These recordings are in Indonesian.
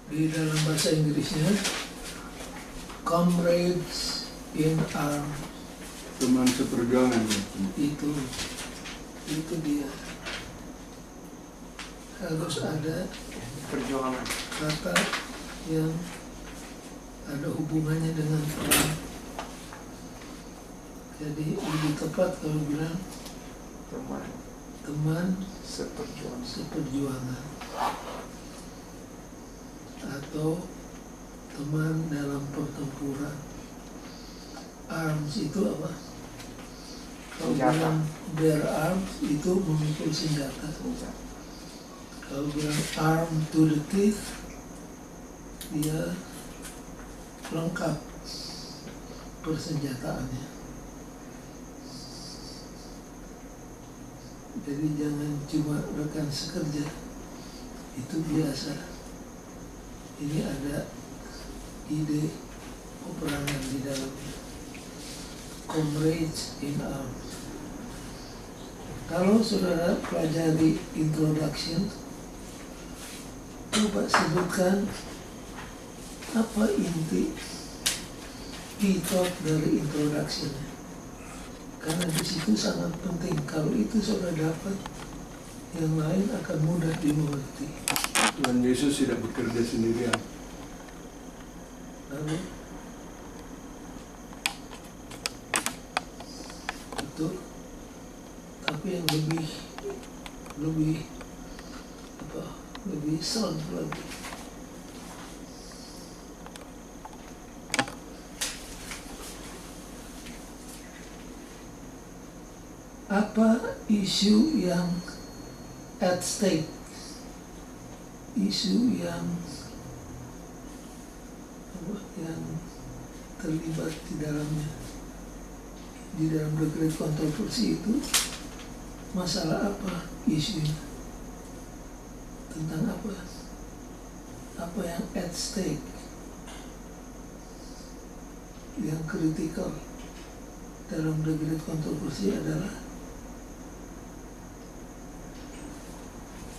Di dalam bahasa Inggrisnya comrades in arms. Teman seperjuangan. Itu dia. Harus ada Perjuangan. kata yang ada hubungannya dengan perang. Jadi lebih tepat kalau bilang teman seperjuangan atau teman dalam pertempuran. Arms itu apa? Kalau bilang bear arms itu memikul senjata. Kalau bilang arm to the teeth, dia lengkap persenjataannya. Jadi jangan cuma rekan sekerja, itu biasa. Ini ada ide peperangan di dalamnya. Comrades in arms. Kalau saudara pelajari introduction, coba sebutkan apa inti thought dari introduction-nya. Karena di situ sangat penting. Kalau itu saudara dapat, yang lain akan mudah dimengerti. Tuhan Yesus tidak bekerja sendirian. Lalu, betul. Tapi yang lebih sound lagi. Apa isu yang at stake? Isu yang terlibat di dalamnya, di dalam The Great Controversy itu masalah apa isunya? Tentang apa? Apa yang at stake? Yang kritikal dalam The Great Controversy adalah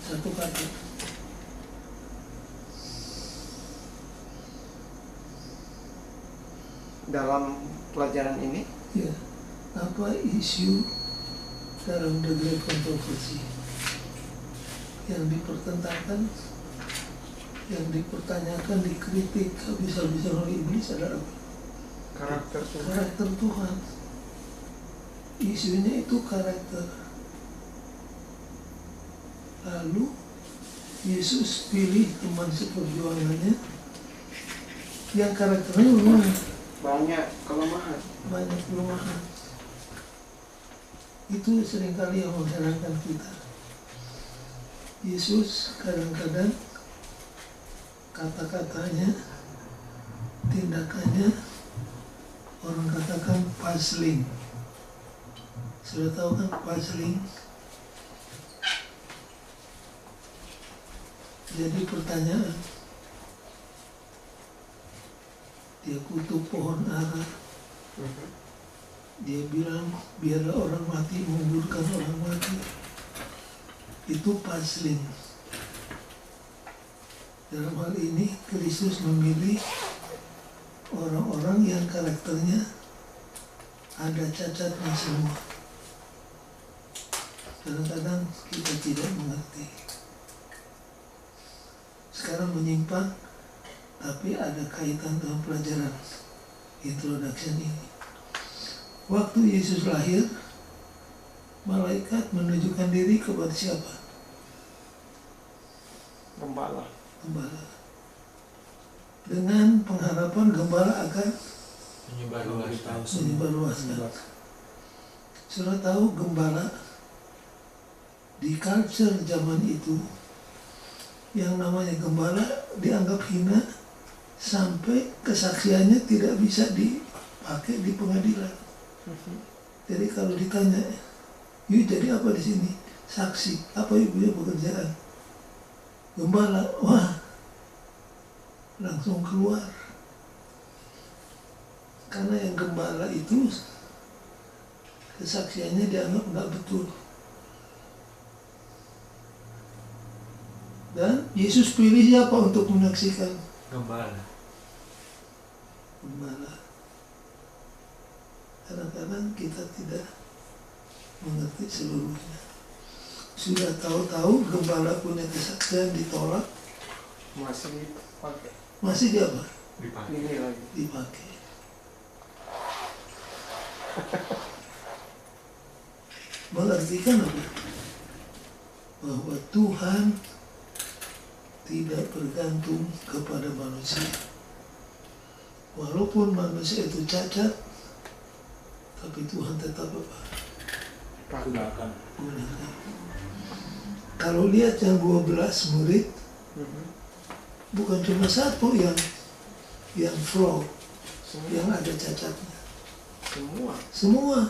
satu kata. Dalam pelajaran ini, Ya, apa isu dalam The Great Controversy yang dipertentangkan, yang dipertanyakan, dikritik habis-habisan oleh iblis adalah apa? karakter Tuhan. Karakter Tuhan. Isunya itu karakter. Lalu Yesus pilih teman seperjuangannya yang karakternya memang Banyak kelemahan. banyak kelemahan. Itu seringkali yang mengherankan kita. Yesus kadang-kadang kata-katanya, tindakannya orang katakan puzzling. Sudah tahu kan puzzling? Jadi pertanyaan, dia kutuk pohon ara, dia bilang biarlah orang mati menguburkan orang mati. Itu puzzling. Dalam hal ini Kristus memilih orang-orang yang karakternya ada cacatnya semua. Kadang-kadang kita tidak mengerti. Sekarang menyimpang, tapi ada kaitan dengan pelajaran introduction ini. Waktu Yesus lahir, malaikat menunjukkan diri kepada siapa? Gembala. Gembala. Dengan pengharapan gembala akan menyebarluaskan. Sudah tahu gembala di culture zaman itu, yang namanya gembala dianggap hina sampai kesaksiannya tidak bisa dipakai di pengadilan. Jadi kalau ditanya, "You jadi apa di sini?" "Saksi." "Apa you punya pekerjaan?" "Gembala." Wah, langsung keluar. Karena yang gembala itu kesaksiannya dianggap nggak betul. Dan Yesus pilih siapa untuk menyaksikan? Gembala. Gembala. Kadang-kadang kita tidak mengerti seluruhnya. Sudah tahu-tahu gembala punya kesaksian ditolak, Masih dipakai. masih dia apa? Dipakai. Ini lagi. Dipakai. Mengartikan apa? Bahwa Tuhan tidak bergantung kepada manusia. Walaupun manusia itu cacat, tapi Tuhan tetap apa? Gunakan. Gunakan. Kalau lihat yang 12 murid, bukan cuma satu yang flow, yang ada cacatnya. Semua.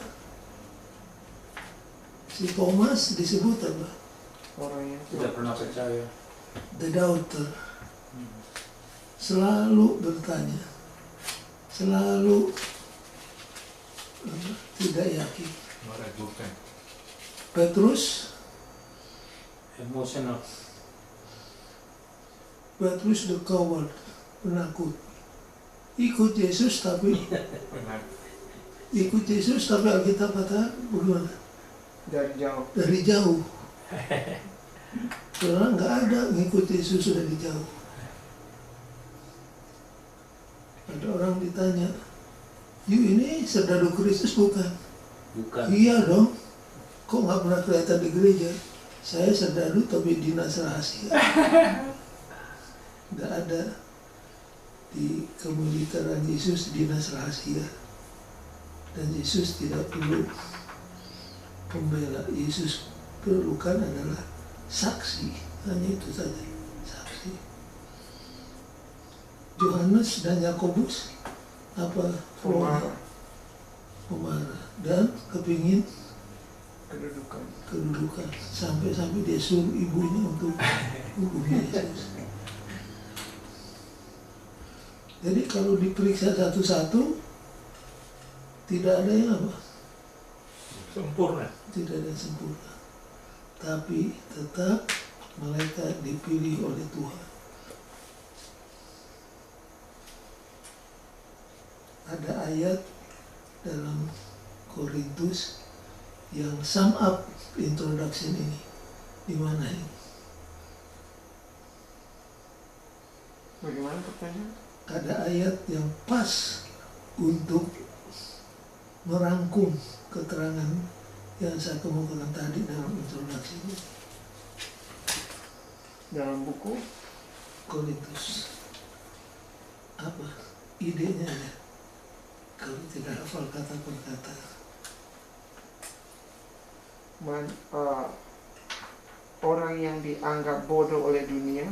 Si Thomas disebut apa? Orang yang Tidak pernah percaya. The doubter. Selalu bertanya. Selalu tidak yakin. Meragukan. Petrus Emosional. the coward, penakut. Ikut Yesus tapi Alkitab kata bagaimana? dari jauh. Dari jauh. Karena nggak ada ngikut Yesus dari jauh. Ada orang ditanya, "You ini serdadu Kristus bukan?" Bukan. Iya dong. Kok nggak pernah kelihatan di gereja? Saya serdadu tapi dinas rahasia. Nggak ada di kemiliteran Yesus dinas rahasia. Dan Yesus tidak perlu pembela. Yesus perlukan adalah saksi. Hanya itu saja, saksi. Yohanes dan Yakobus apa? Pemarah dan kepingin kedudukan sampai dia suruh ibunya untuk hubungi Yesus. Jadi kalau diperiksa satu-satu tidak ada yang apa? Sempurna. Tidak ada yang sempurna. Tapi tetap mereka dipilih oleh Tuhan. Ada ayat dalam Korintus yang sum up introduction ini. Di mana ini? Bagaimana pertanyaan? Ada ayat yang pas untuk merangkum keterangan yang saya kemukakan tadi dalam introduksi ini. Dalam buku Korintus. Apa idenya ya? Kalau tidak hafal kata per kata. Orang yang dianggap bodoh oleh dunia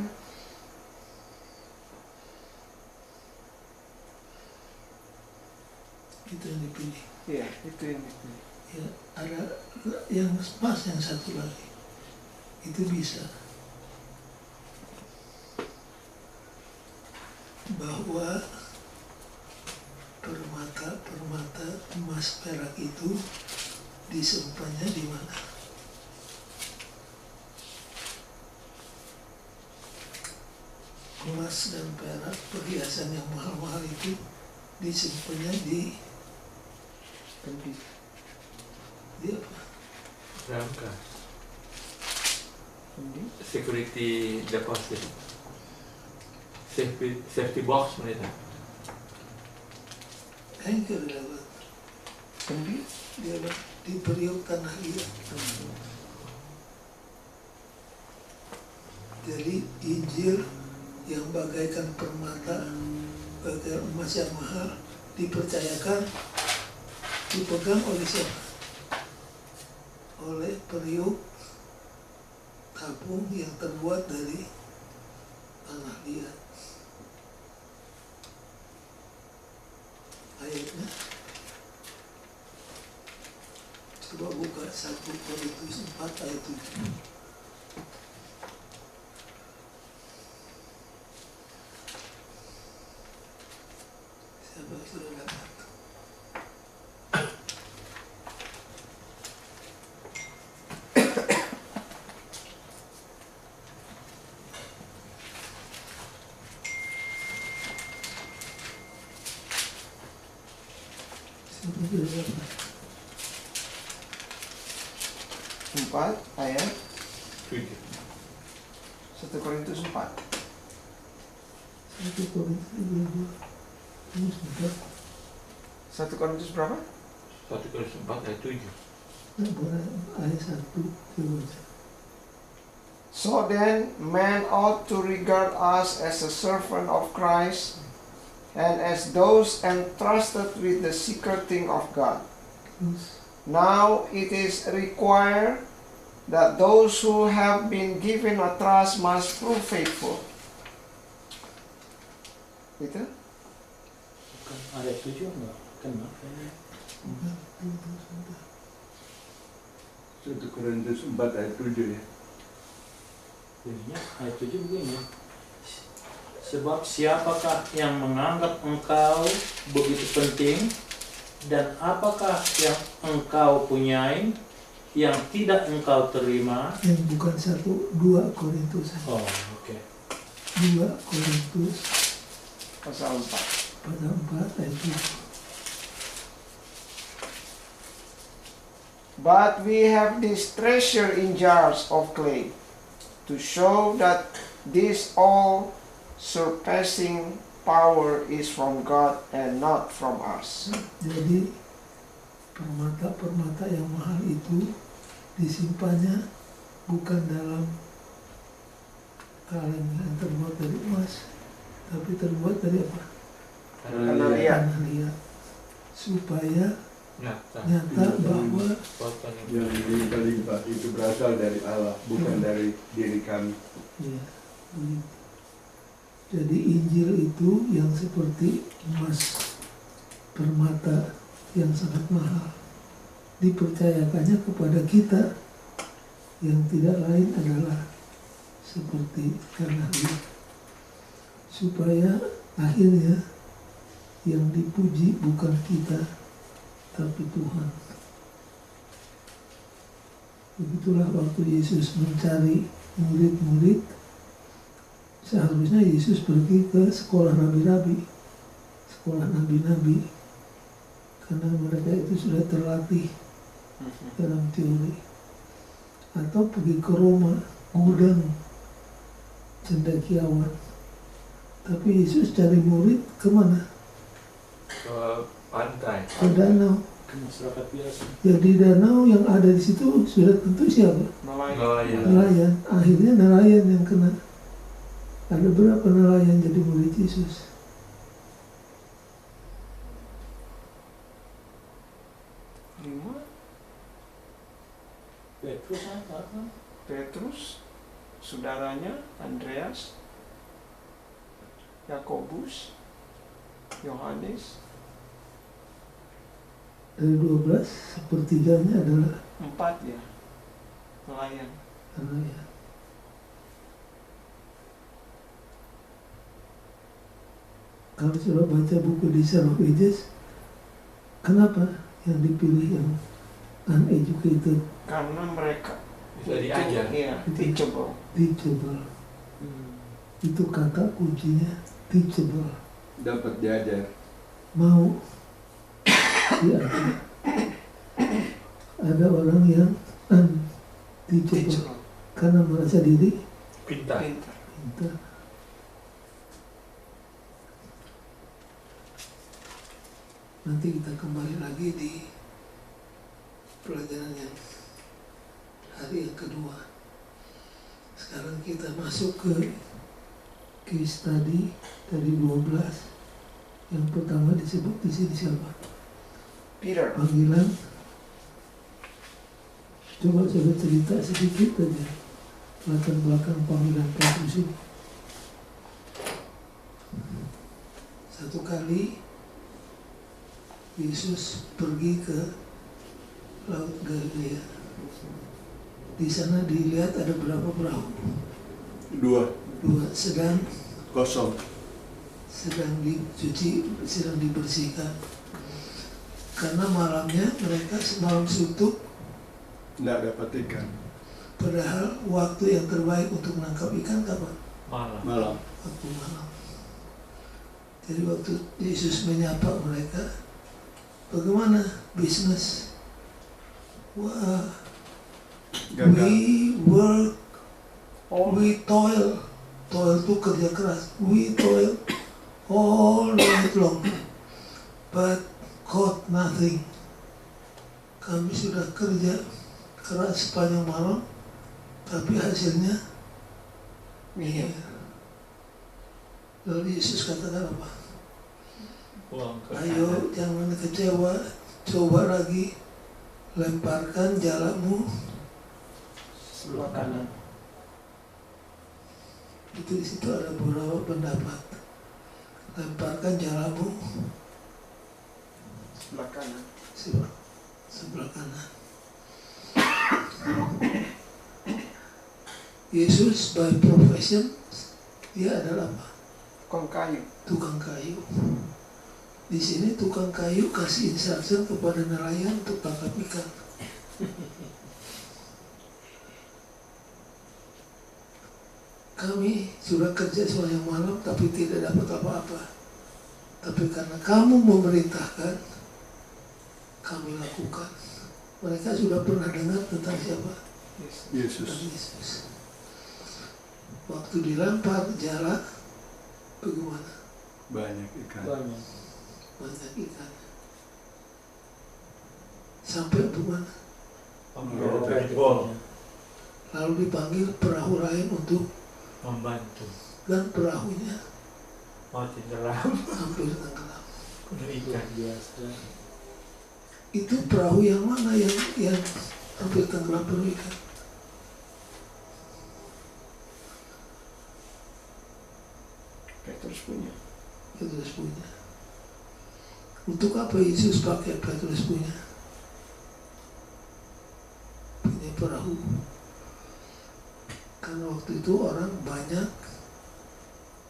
Itu yang dipilih. ya itu yang dipilih. Ya, ada yang pas yang satu lagi. Itu bisa. Bahwa permata emas perak itu disimpannya di mana? Emas dan perak, perhiasan yang mahal-mahal itu disimpannya di apa? Rangka. Kendi. Security deposit. Safety box mereka. Anchor dapat Kendi. dia di periuk tanah liat. Jadi Injil yang bagaikan permata, bagaikan emas yang mahal, dipercayakan, dipegang oleh siapa? Oleh periuk tabung yang terbuat dari tanah liat. Ayatnya coba buka 1 Korintus 4 ayat 7. Siapa yang sudah dapat? Apa kira-kira? 4 ayat 7. 1 Korintus 4. 1 Korintus 22. Ini sebentar. 1 Korintus berapa? 1 Korintus 4 ayat 7. Nah, boleh ayat 1 coba. So then, man ought to regard us as a servant of Christ and as those entrusted with the secret thing of God. Terus Now it is required that those who have been given a trust must prove faithful. Itu? Bukan ayat 7 enggak? Kena kayaknya. 1 Korintus 4 ayat 7 ya. Ininya ayat 7 begini. Sebab siapakah yang menganggap engkau begitu penting, dan apakah yang engkau punyai yang tidak engkau terima? yang bukan 2 Korintus. Oh, oke. 2 Korintus Pasal 4. pasal 4 ayat 7. But we have this treasure in jars of clay, to show that this all surpassing power is from God and not from us. Jadi permata-permata yang mahal itu disimpannya bukan dalam kaleng yang terbuat dari emas, tapi terbuat dari apa? Karena lihat. Tanah liat. Supaya Nyata. nyata bahwa Kekuatan Yang berlimpah itu berasal dari Allah, bukan dari diri kami. ya, begitu. Jadi Injil itu yang seperti emas permata yang sangat mahal dipercayakannya kepada kita, yang tidak lain adalah seperti tanah liat, supaya akhirnya yang dipuji bukan kita tapi Tuhan. Begitulah waktu Yesus mencari murid-murid, seharusnya Yesus pergi ke sekolah rabi-rabi, sekolah nabi-nabi, karena mereka itu sudah terlatih dalam teori. Atau pergi ke Roma, gudang cendekiawan. Tapi Yesus cari murid kemana? ke pantai. Ke danau. Ke masyarakat biasa. Jadi danau yang ada di situ sudah tentu siapa? Nelayan. Nelayan. Akhirnya nelayan yang kena. Ada berapa nelayan jadi murid Yesus? Petrus apa? Petrus, saudaranya Andreas, Yakobus, Yohanes. Dari 12, sepertiganya adalah 4 ya, nelayan. nelayan. Kalau sudah baca buku di of Ages, kenapa yang dipilih yang uneducated, Karena mereka Bisa diajar. iya, teachable. teachable? Itu kata kuncinya, teachable. Dapat diajar. Mau diajar. Ada orang yang unteachable Teachable. karena merasa diri Pintar. Pintar. pintar. Nanti kita kembali lagi di pelajaran yang hari yang kedua. Sekarang kita masuk ke case study dari 12. Yang pertama disebut di sini siapa? Peter. Panggilan. Coba saya cerita sedikit aja latar belakang panggilan Petrus ini. Satu kali Yesus pergi ke Laut Galilea. Di sana dilihat ada berapa perahu? 2 sedang kosong. dicuci, sedang dibersihkan. Karena malamnya mereka semalam suntuk, Tidak dapat ikan. padahal waktu yang terbaik untuk menangkap ikan kapan? Malam. Malam. Waktu malam. Jadi waktu Yesus menyapa mereka, Bagaimana bisnis? Wah, Gagal. we work, Oh, we toil. Toil itu kerja keras. We toil all night long, but got nothing. Kami sudah kerja keras sepanjang malam, tapi hasilnya iya. Lalu Yesus katakan apa? Pulang ke Ayo jangan kecewa, coba lagi, lemparkan jalamu. Sebelah kanan. Itu di situ ada beberapa pendapat. Lemparkan jalamu Sebelah kanan. sebelah kanan. Yesus by profession dia adalah apa? Tukang kayu. Tukang kayu. Di sini tukang kayu kasih instruction kepada nelayan untuk tangkap ikan. Kami sudah kerja sepanjang malam tapi tidak dapat apa-apa. Tapi karena kamu memerintahkan, kami lakukan. Mereka sudah pernah dengar tentang siapa? Yesus. Tentang Yesus. Waktu dilempar jala, bagaimana? Banyak ikan. banyak. Banyak ikan. Sampai bagaimana? Jebol. Lalu dipanggil perahu lain untuk, Membantu. dan perahunya Mati dalam. hampir tenggelam. Penuh ikan biasa. Itu perahu yang mana yang hampir tenggelam penuh ikan? Petrus punya. Petrus punya. Untuk apa Yesus pakai Petrus punya perahu? Karena waktu itu orang banyak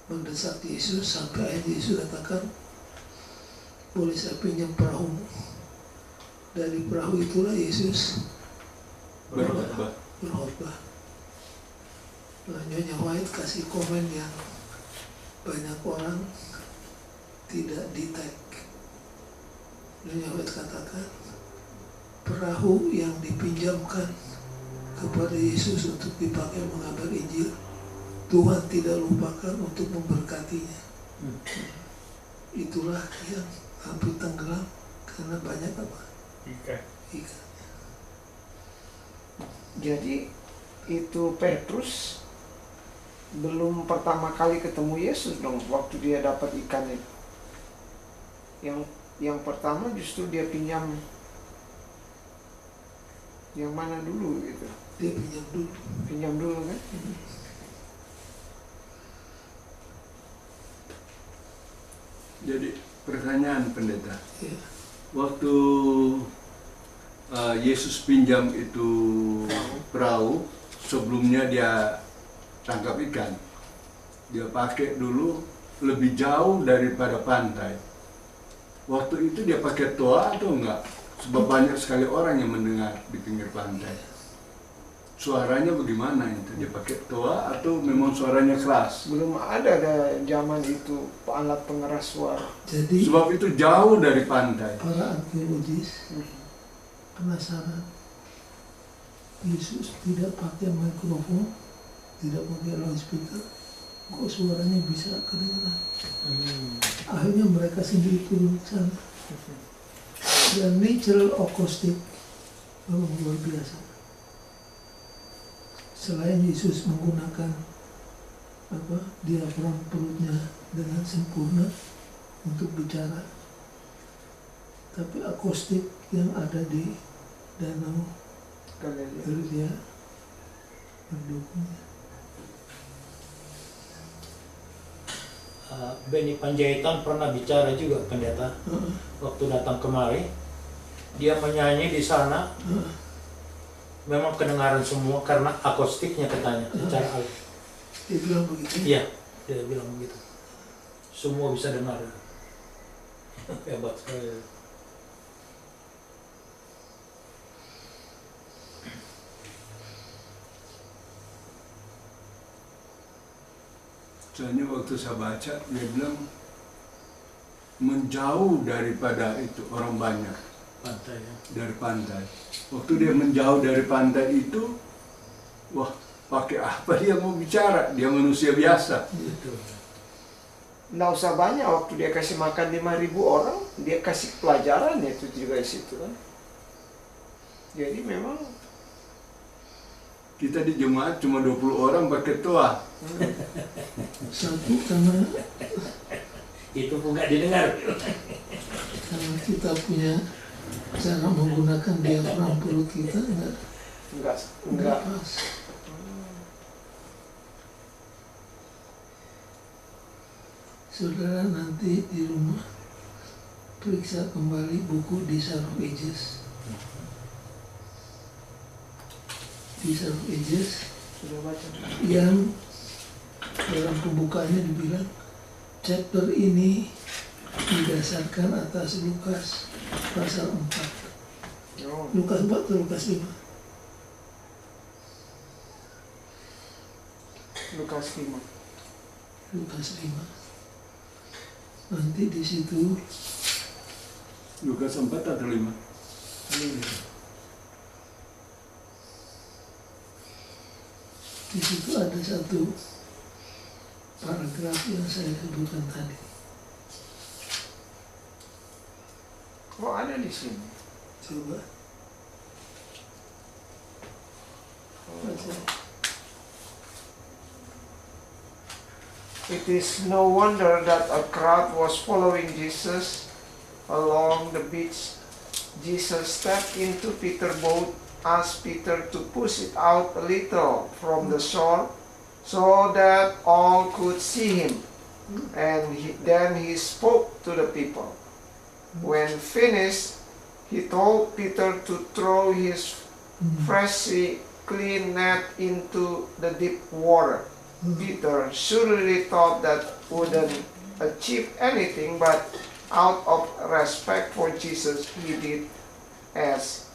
mendesak Yesus sampai akhirnya Yesus katakan, boleh saya pinjam perahumu? Dari perahu itulah Yesus Berkhotbah. berkhotbah. Nah, Nyonya White kasih komen yang banyak orang tidak detect. Nyonya White katakan, perahu yang dipinjamkan kepada Yesus untuk dipakai mengabar Injil, Tuhan tidak lupakan untuk memberkatinya. Itulah yang hampir tenggelam karena banyak apa? Ikan. Ikan. Jadi itu Petrus belum pertama kali ketemu Yesus dong waktu dia dapat ikan itu. Yang pertama justru dia pinjam yang mana dulu gitu. Dia pinjam dulu. Pinjam dulu kan? Jadi pertanyaan pendeta, Ya. waktu Yesus pinjam itu perahu, sebelumnya dia tangkap ikan, dia pakai dulu lebih jauh daripada pantai. Waktu itu dia pakai toa atau enggak? Sebab banyak sekali orang yang mendengar di pinggir pantai. Suaranya bagaimana itu? Dia pakai toa atau memang suaranya keras? Belum ada zaman itu alat pengeras suara. Jadi Sebab itu jauh dari pantai. para arkeologis penasaran. Yesus tidak pakai mikrofon, tidak pakai loudspeaker, kok suaranya bisa kedengaran? Akhirnya mereka sendiri turun ke sana. Dan natural acoustic memang luar biasa. Selain Yesus menggunakan diafram perutnya dengan sempurna untuk bicara, tapi akustik yang ada di danau Galilea mendukung. Benny Panjaitan pernah bicara juga pendeta waktu datang kemari. Dia menyanyi di sana, memang kedengaran semua karena akustiknya katanya secara alat. Dia bilang begitu. Iya, dia bilang begitu. Semua bisa dengar. Hebat sekali. Soalnya waktu saya baca, dia bilang menjauh daripada itu orang banyak, Pantai ya. dari pantai. Waktu dia menjauh dari pantai itu, wah, pakai apa dia mau bicara? Dia manusia biasa. Betul. Nggak usah banyak, waktu dia kasih makan 5.000 orang, dia kasih pelajaran itu juga di situ kan. Jadi memang Kita di jemaat cuma 20 orang pakai toa. Satu karena Itu pun nggak didengar. kita punya cara menggunakan diafram perut kita enggak nggak pas. Saudara nanti di rumah periksa kembali buku Desire of Ages. Desire of Ages sudah baca. yang dalam pembukaannya dibilang chapter ini didasarkan atas Lukas pasal 4. Oh, Lukas 4 atau Lukas 5? Lukas 5. Lukas 5. Nanti di situ Lukas 4 atau 5? di situ ada satu paragraf yang saya sebutkan tadi. Oh, ada di sini. Coba baca. It is no wonder that a crowd was following Jesus along the beach. Jesus stepped into Peter's boat, asked Peter to push it out a little from the shore so that all could see him. And then he spoke to the people. When finished, he told Peter to throw his freshly clean net into the deep water. Peter surely thought that wouldn't achieve anything, but out of respect for Jesus, he did as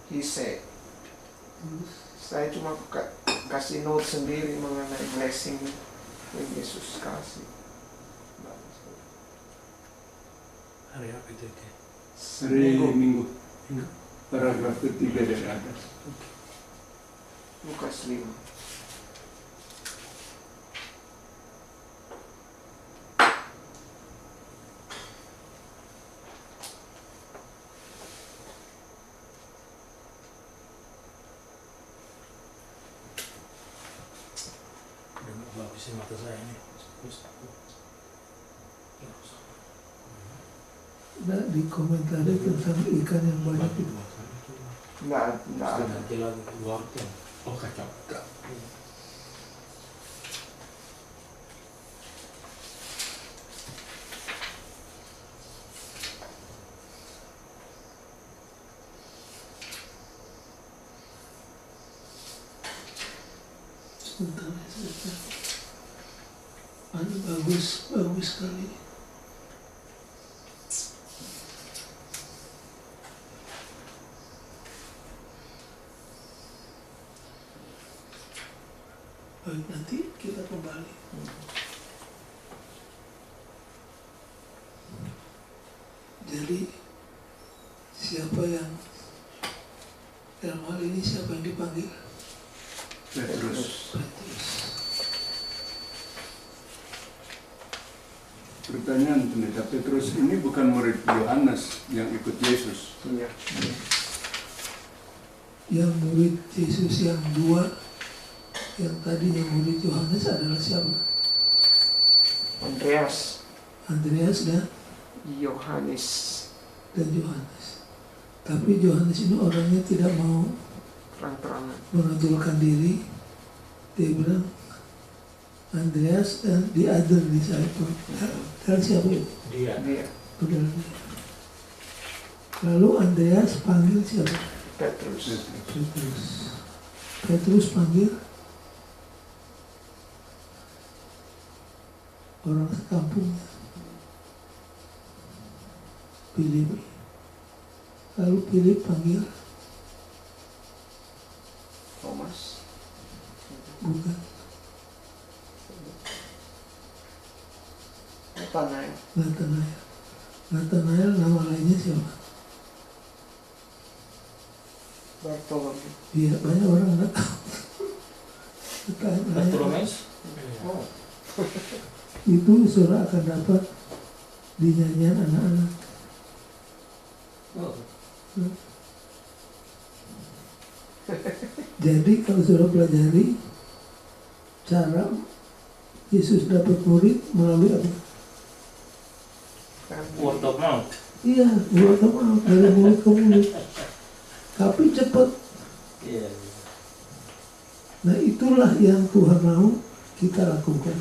he said. Saya cuma kasih note sendiri mengenai blessing yang Yesus kasih. Hari apa itu? Hari Minggu. Paragraf ketiga dari atas. Lukas 5. Udah nggak bagusin mata saya ini. Nah, dikomentari tentang ikan yang banyak itu. Nggak ada. Nanti lagi wortel. Oh kacau. Sebentar ya, sebentar. Bagus sekali. Baik, nanti kita kembali. Jadi siapa yang dalam hal ini siapa yang dipanggil? Petrus. Petrus. Pertanyaan pendeta, Petrus ini bukan murid Yohanes yang ikut Yesus. Iya. Yang murid Yesus yang dua, yang tadinya murid Yohanes adalah siapa? Andreas, Andreas Yohanes. dan Yohanes. Tapi Yohanes ini orangnya tidak mau Terang-terangan. menonjolkan diri. Dia bilang Andreas dan the other disciple. Dan siapa itu? Dia. Dia, Saudara dia. Lalu Andreas panggil siapa? Petrus. Petrus. Petrus panggil orang sekampungnya, Philip. Lalu Philip panggil Thomas. bukan Nathanael. Nathanael. Nathanael nama lainnya siapa? Bartholomew. Iya, banyak orang nggak tahu. Nathanael Bartolomeus. Oh. itu saudara akan dapat di nyanyian anak-anak. Oh. Jadi kalau saudara pelajari cara Yesus dapat murid melalui apa? Word of mouth. Iya, mulut ke mulut, dari mulut ke mulut. Tapi cepat. Iya. Nah itulah yang Tuhan mau kita lakukan.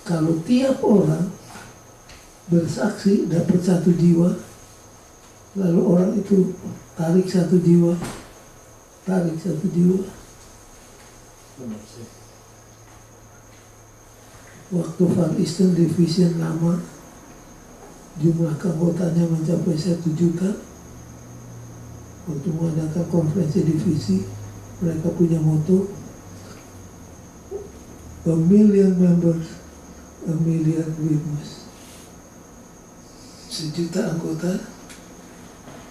Kalau tiap orang bersaksi dapat satu jiwa, lalu orang itu tarik satu jiwa, Benar sih. waktu Far Eastern Division lama, jumlah anggotanya mencapai 1 juta. Waktu mengadakan konferensi divisi, mereka punya moto, "A million members, a million witness." 1 juta anggota,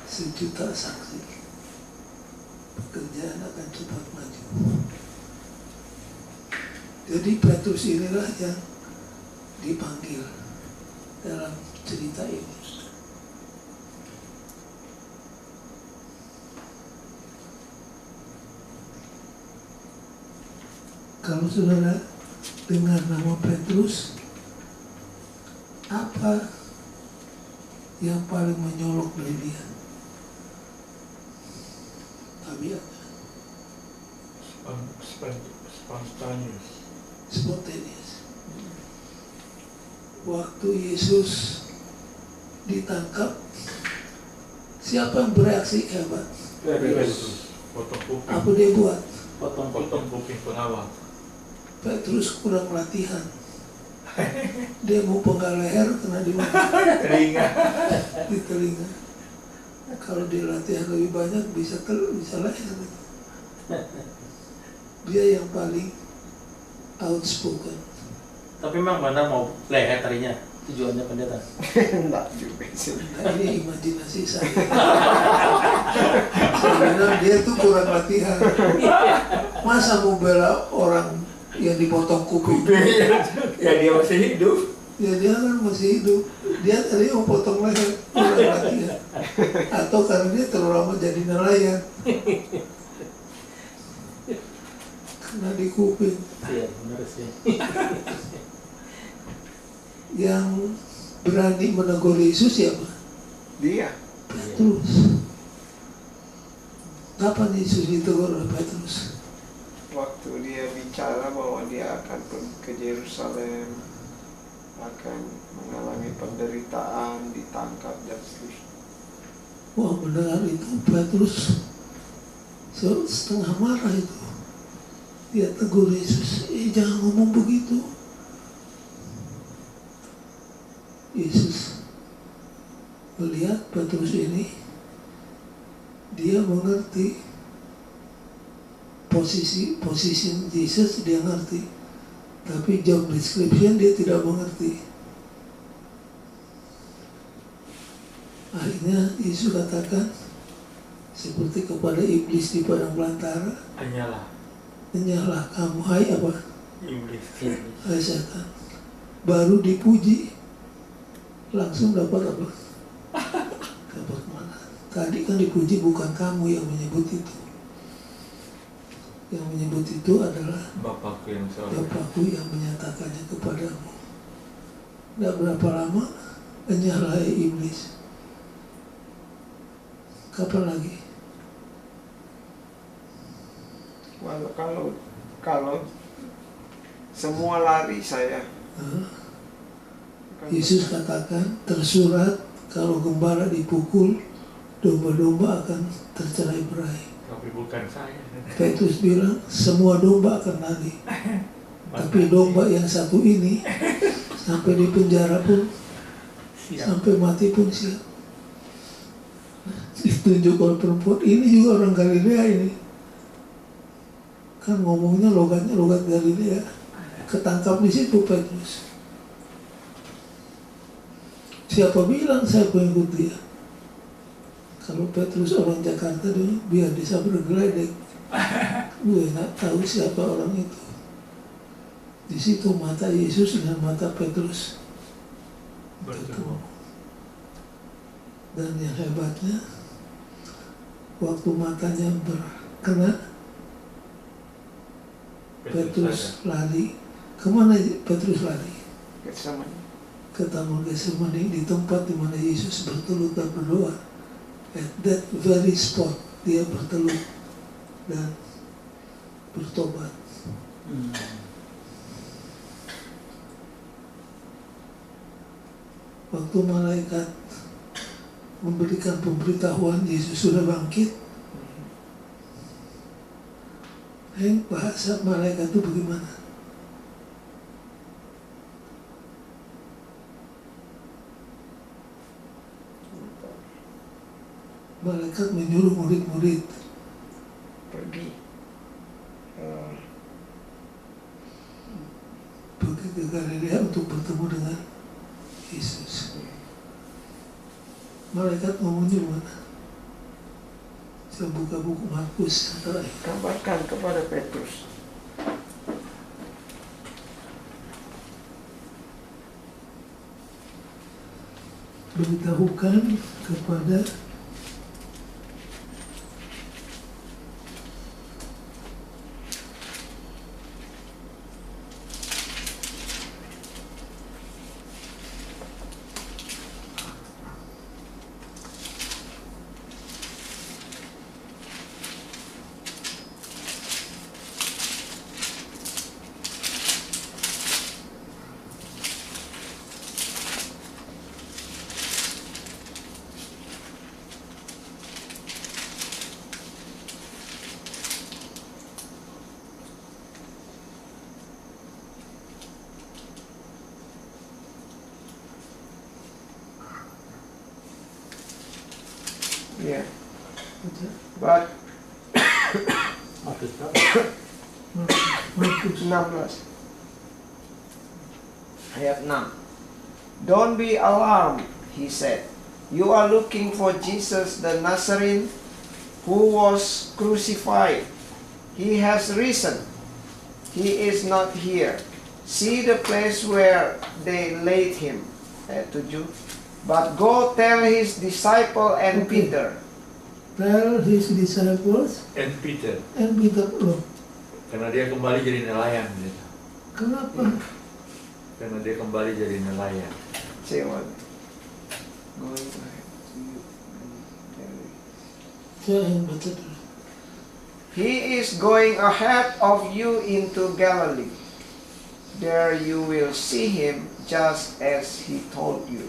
1 juta saksi. Pekerjaan akan cepat maju. Jadi Petrus inilah yang dipanggil dalam cerita ini. Kalau saudara dengar nama Petrus, apa yang paling menyolok dari dia? Tabiatnya, Spontaneous. spontaneous. Waktu Yesus ditangkap, siapa yang bereaksi hebat? Petrus. Potong kuping. Apa dia buat? Potong kuping pengawal. Petrus kurang latihan. Dia mau penggal leher kena di mana? Telinga. Di telinga. Kalau dia latihan lebih banyak bisa leher. Dia yang paling outspoken. Tapi memang benar mau leher tadinya tujuannya pendeta. Enggak juga sih. Nah, ini imajinasi saya. Sebenarnya dia tuh kurang latihan. Masa mau bela orang yang dipotong kuping? Ya dia masih hidup. Ya dia kan masih hidup. Dia tadi mau potong leher, kurang latihan. Atau karena dia terlalu lama jadi nelayan. Kena di kuping. Iya, benar sih. Yang berani menegur Yesus siapa? Dia. Petrus. Kapan Yesus ditegur oleh Petrus? Waktu dia bicara bahwa dia akan pergi ke Yerusalem, akan mengalami penderitaan, ditangkap dan seterusnya. Wah, mendengar itu Petrus setengah marah itu. Dia tegur Yesus, jangan ngomong begitu. Yesus melihat Petrus ini, dia mengerti posisi Yesus, dia ngerti, tapi job description dia tidak mengerti. Akhirnya Yesus katakan seperti kepada iblis di padang belantara, "Enyahlah kamu, hai apa? Iblis. Hai setan." Baru dipuji, langsung dapat apa? Dapat mana? Tadi kan dipuji bukan kamu yang menyebut itu. Yang menyebut itu adalah Bapakku yang sorga. Bapakku yang menyatakannya kepadamu. Tidak berapa lama, enyahlah hai iblis. Kapan lagi? Kalau semua lari saya. Yesus katakan, tersurat kalau gembala dipukul, domba-domba akan tercerai berai. Tapi bukan saya. Petrus bilang, semua domba akan lari. Tapi domba yang satu ini, sampai di penjara pun, sampai mati pun siap. Ditunjuk oleh perempuan, ini juga orang Galilea ini. Kan ngomongnya logatnya logat Galilea. Ketangkap di situ Petrus. Siapa bilang saya pengikut dia? Kalau Petrus orang Jakarta dia biar bisa bergeledek. Gue nggak tahu siapa orang itu. Di situ mata Yesus dengan mata Petrus bertemu. Dan yang hebatnya, waktu matanya berkena, Petrus lari. Kemana Petrus lari? Getsemani. Ke Taman Getsemani, di tempat di mana Yesus bertelut dan berdoa. At that very spot dia bertelut dan bertobat. Waktu malaikat memberikan pemberitahuan Yesus sudah bangkit, bahasa malaikat itu bagaimana? Malaikat menyuruh murid-murid Pergi. pergi ke Galilea untuk bertemu dengan Yesus. Malaikat ngomongnya mana? Saya buka buku Markus yang terakhir. Kabarkan kepada Petrus. Beritahukan kepada Yeah. But Markus berapa? Markus 16 ayat 6. Don't be alarmed, he said. You are looking for Jesus the Nazarene who was crucified. He has risen. He is not here. See the place where they laid him. Ayat 7. But go tell his disciple and Okay. Peter. tell his disciples And Peter, and Peter. Loh, karena dia kembali jadi nelayan gitu. kenapa? Karena dia kembali jadi nelayan. Say what? Going ahead to you and tell him. Saya yang baca dulu. He is going ahead of you into Galilee. There you will see him just as he told you.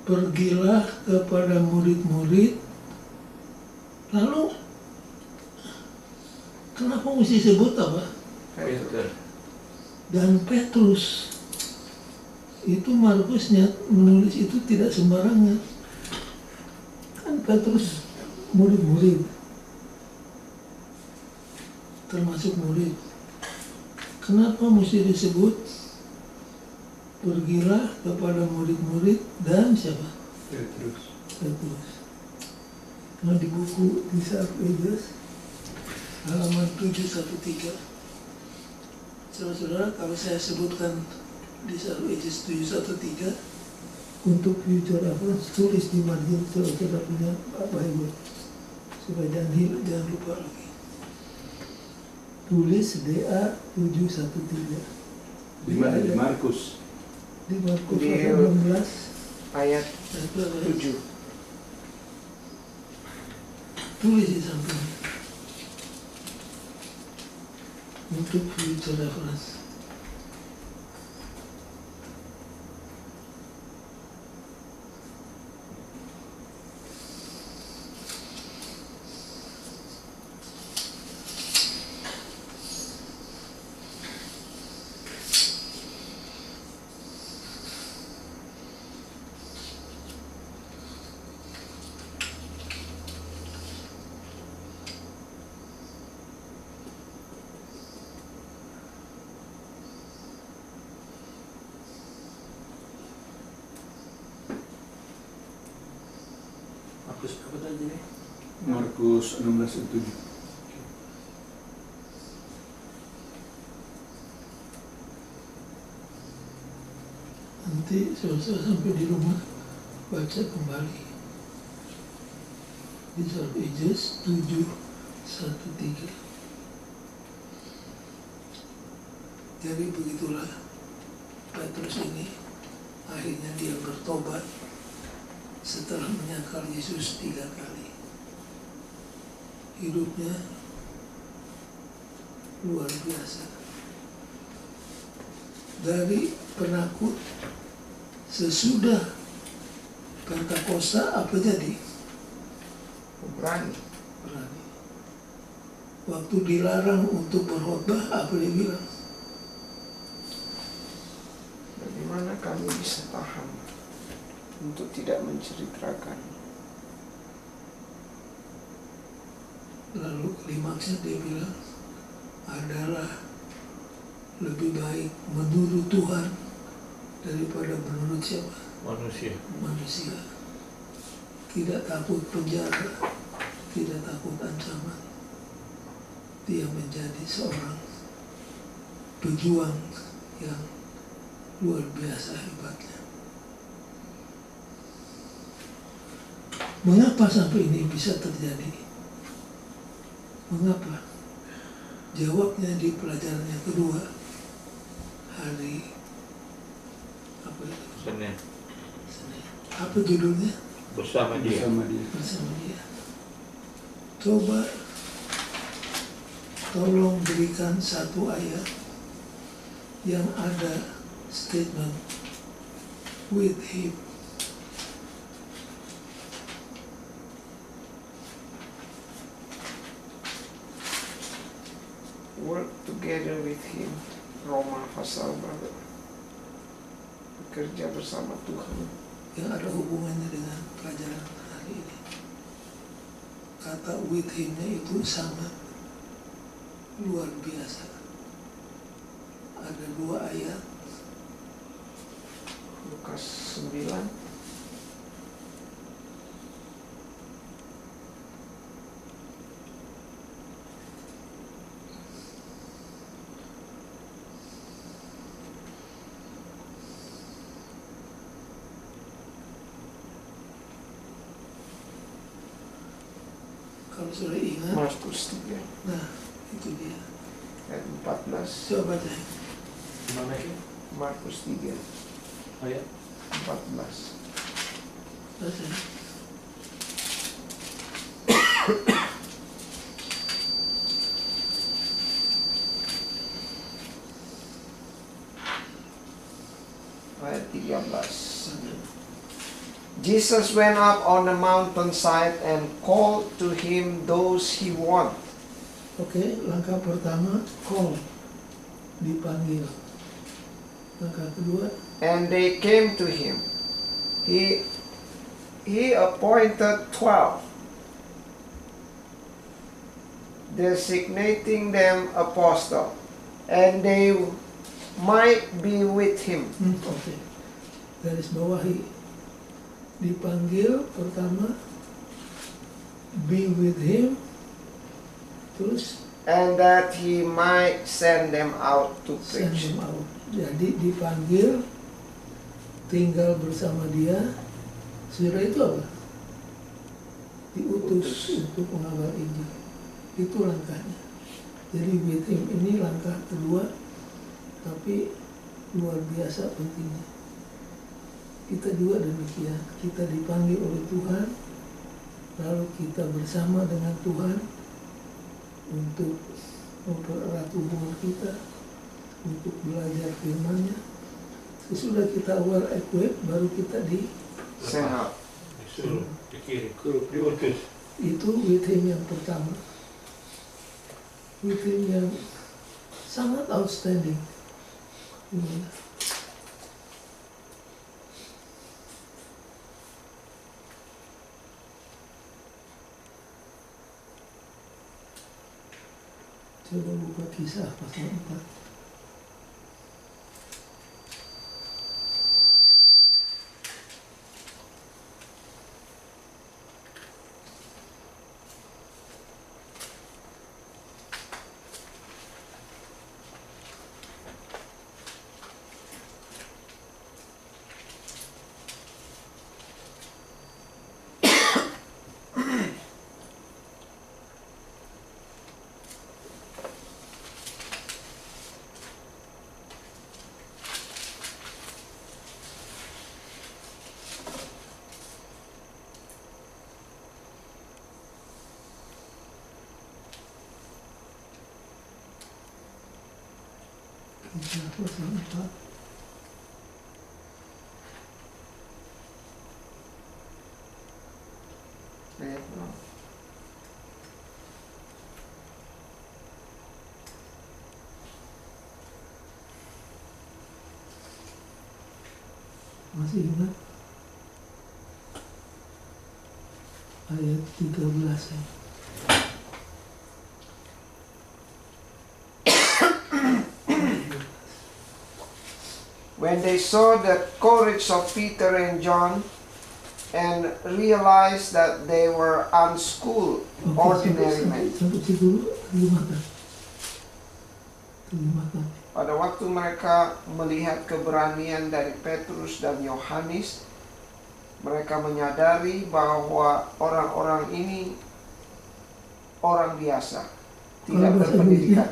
Pergilah kepada murid-murid. Lalu kenapa mesti sebut apa? Peter. Dan Petrus. Itu Markusnya menulis itu tidak sembarangan. Kan Petrus murid-murid. Termasuk murid. Kenapa mesti disebut? Pergilah kepada murid-murid dan siapa? Petrus. Petrus. Nah, di buku These Are Ages halaman 713. Saudara-saudara, kalau saya sebutkan These Are Ages 713 untuk future reference, tulis di margin saudara punya Bible supaya jangan lupa lagi. Tulis DA 713 Di mana? Di Markus. di Markus Di 16 ayat ayat berapa ya? 7. Tulis di samping untuk future reference. Markus apa tadi nih? Markus 16:7. Nanti saudara sampai di rumah baca kembali. Di surat Ijaz 7:1-3. Jadi begitulah Petrus ini akhirnya dia bertobat setelah menyangkal Yesus 3 kali. Hidupnya luar biasa. Dari penakut sesudah Pentakosta apa jadi? Berani. Berani. Waktu dilarang untuk berkhotbah apa dia bilang? Bagaimana kami bisa tahan untuk tidak menceritakan? Lalu klimaksnya dia bilang adalah lebih baik menurut Tuhan daripada menurut siapa? Manusia. Manusia. Tidak takut penjara, tidak takut ancaman. Dia menjadi seorang pejuang yang luar biasa hebatnya. Mengapa sampai ini bisa terjadi? Mengapa? Jawabnya di pelajaran yang kedua, hari apa itu? Senin. Senin. Apa judulnya? Bersama dia. Bersama dia. Bersama dia. Coba tolong berikan satu ayat yang ada statement with him. Work together with him. Roma pasal berapa? Bekerja bersama Tuhan. Yang ada hubungannya dengan pelajaran hari ini. Kata with him-nya itu sangat luar biasa. Ada 2 ayat. Lukas 9. Kalau sudah ingat, Markus 3 nah itu dia. ayat 14. Coba baca. Gimana sih? Markus 3 Ayat 14. Baca. Ayat 13. Jesus went up on the mountainside and called to him those he wanted. Oke, langkah pertama call, dipanggil. Langkah kedua And they came to him. He appointed 12, designating them apostle, and they might be with him. oke. Garis bawahi. Dipanggil pertama, be with him, terus And that he might send them out to send preach. him out. Jadi dipanggil, tinggal bersama dia. Saudara itu apa? Diutus untuk mengabar Injil. Itu langkahnya. Jadi with him ini langkah kedua, tapi luar biasa pentingnya. Kita juga demikian. Kita dipanggil oleh Tuhan, lalu kita bersama dengan Tuhan untuk mempererat hubungan kita, untuk belajar firman-Nya. Sesudah kita well equipped, baru kita Send out. disuruh dikirim, diutus. itu with him yang pertama. With him yang sangat outstanding. Coba buka Kisah pasal 4. Nah, pasal 4. Ayat berapa? Masih ingat? Ayat 13 ya. When they saw the courage of Peter and John and realized that they were unschooled, ordinary men. Sampai situ terjemahkan. Terjemahkan. Pada waktu mereka melihat keberanian dari Petrus dan Yohanes, mereka menyadari bahwa orang-orang ini orang biasa, tidak berpendidikan,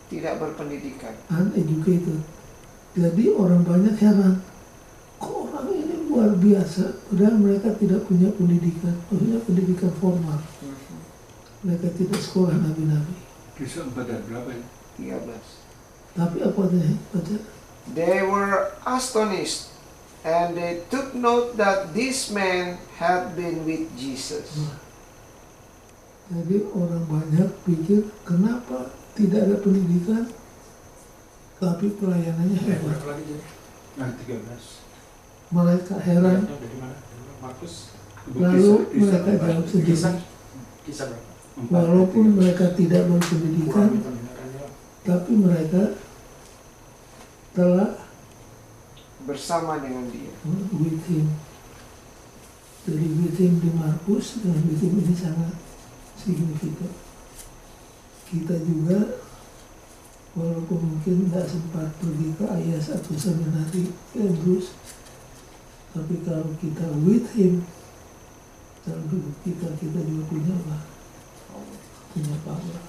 tidak berpendidikan. Uneducated. Jadi orang banyak heran, kok orang ini luar biasa, padahal mereka tidak punya pendidikan, maksudnya pendidikan formal. Mereka tidak sekolah nabi-nabi. Kisah 4 ayat berapa ya? 13. Tapi apa nih? Baca. They were astonished, and they took note that this man had been with Jesus. Jadi orang banyak pikir, kenapa tidak ada pendidikan, tapi pelayanannya hebat. Berapa lagi jadi? Ayat 13. Mereka heran, Dari mana? Markus. lalu mereka jawab sendiri. Kisah berapa? Walaupun mereka tidak berpendidikan, tapi mereka telah Bersama dengan dia. with him. Jadi with him di Markus dan with him ini sangat signifikan. Kita juga walaupun mungkin tidak sempat pergi ke Ayas atau seminari Andrews, tapi kalau kita with him dalam hidup kita juga punya apa? Punya power.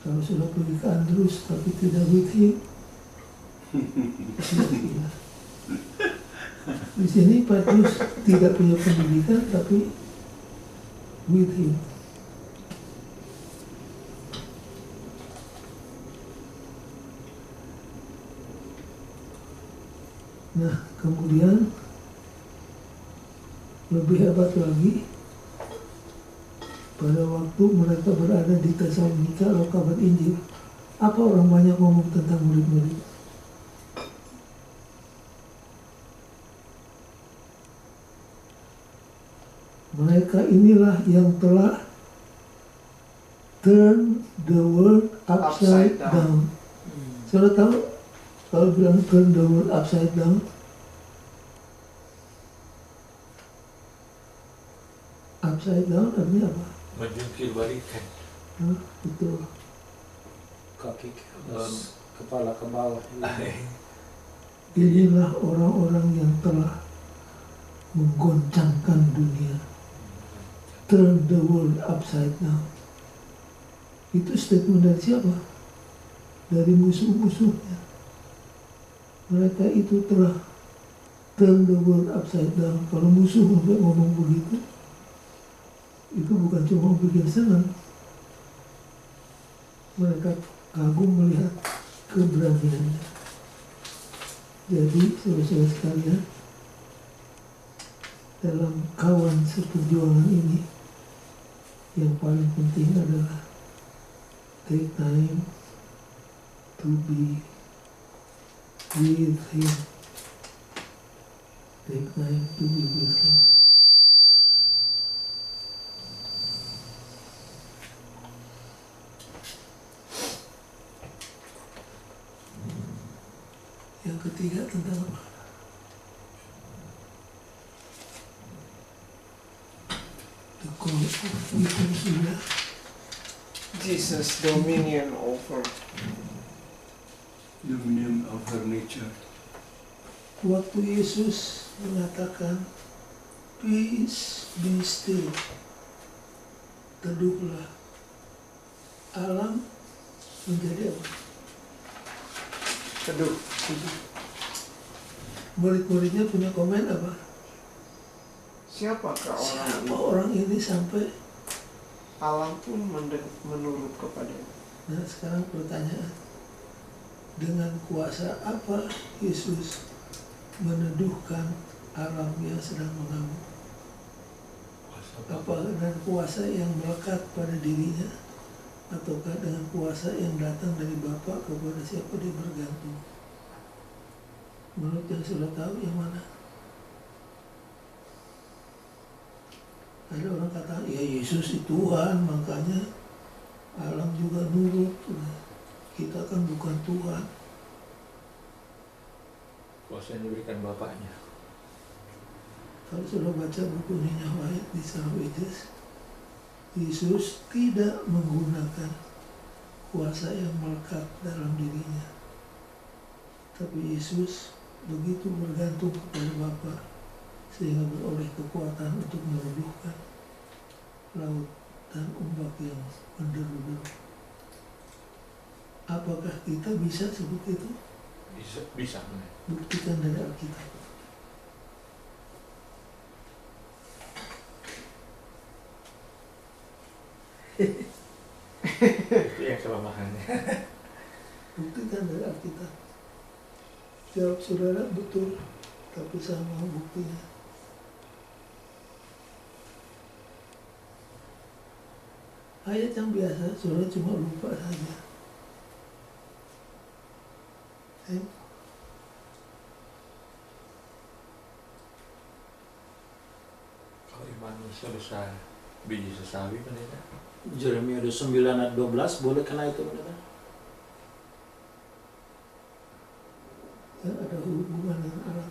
Kalau sudah pergi ke Andrews tapi tidak with him, gila. Di sini Petrus tidak punya pendidikan tapi with him. Nah, kemudian lebih hebat lagi, pada waktu mereka berada di Tesalonika lalu kabar Injil, apa orang banyak ngomong tentang murid-murid? Mereka inilah yang telah turn the world upside down. Saudara tahu kalau bilang turn the world upside down? Upside down artinya apa? Menjungkir balikan. Betul. Kaki ke atas, kepala ke bawah. Inilah orang-orang yang telah menggoncangkan dunia. Turn the world upside down. Itu statement dari siapa? Dari musuh-musuhnya. Mereka itu telah turn the world upside down. Kalau musuh sampai ngomong begitu, itu bukan cuma bikin senang. Mereka kagum melihat keberaniannya. Jadi, saudara-saudara sekalian, dalam kawan seperjuangan ini, yang paling penting adalah take time to be with him. Take time to be with him. Yang ketiga tentang apa? The call of itu sudah. Jesus' dominion over. Dominion over nature. Waktu Yesus mengatakan, peace be still, teduhlah, alam menjadi apa? Teduh. Murid-muridnya punya komen apa? Siapakah orang Siapa ini? orang ini sampai? Alam pun menurut kepadanya. Nah, sekarang pertanyaan, dengan kuasa apa Yesus meneduhkan alam yang sedang mengamuk? Apa dengan kuasa yang melekat pada dirinya, ataukah dengan kuasa yang datang dari Bapa kepada siapa dia bergantung? Menurut yang sudah tahu yang mana? Ada orang kata, ya Yesus itu Tuhan, makanya alam juga nurut. Kita kan bukan Tuhan. Kuasa yang diberikan Bapaknya. Kalau sudah baca buku Nina White di Salvages, Yesus tidak menggunakan kuasa yang melekat dalam dirinya. Tapi Yesus begitu bergantung kepada Bapa sehingga beroleh kekuatan untuk mereduhkan laut dan ombak yang menderu-deru. Apakah kita bisa seperti itu? Bisa. Buktikan dari Alkitab. Itu yang kelemahannya. Buktikan dari Alkitab. Jawab saudara betul, tapi saya mau buktinya. Ayat yang biasa, saudara cuma lupa saja. Kalau manusia besar biji sesawi pendeta. Jeremia 29 ayat 12, boleh kena itu pendeta? Yang ada hubungan dengan alam.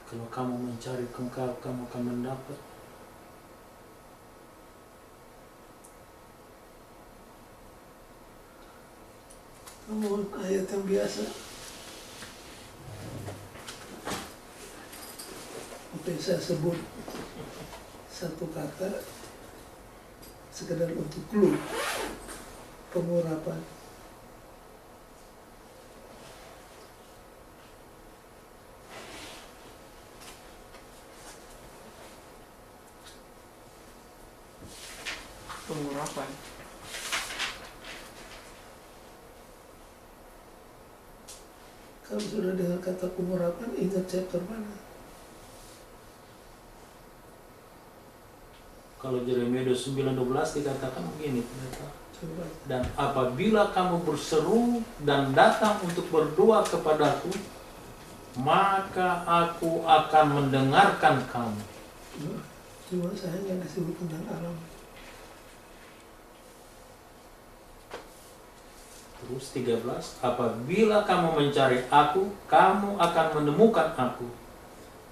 Kalau kamu mencari engkau, kamu akan mendapat. Namun ayat yang biasa. Oke, saya sebut satu kata sekedar untuk clue. Pengurapan. Pengurapan. Kalau sudah dengar kata pengurapan, ingat chapter mana? Kalau Jeremia 29:12 dikatakan begini, pendeta. Coba. Dan apabila kamu berseru dan datang untuk berdoa kepadaku, maka aku akan mendengarkan kamu. Cuma saya yang disebut tentang alam. Terus 13, apabila kamu mencari aku, kamu akan menemukan aku.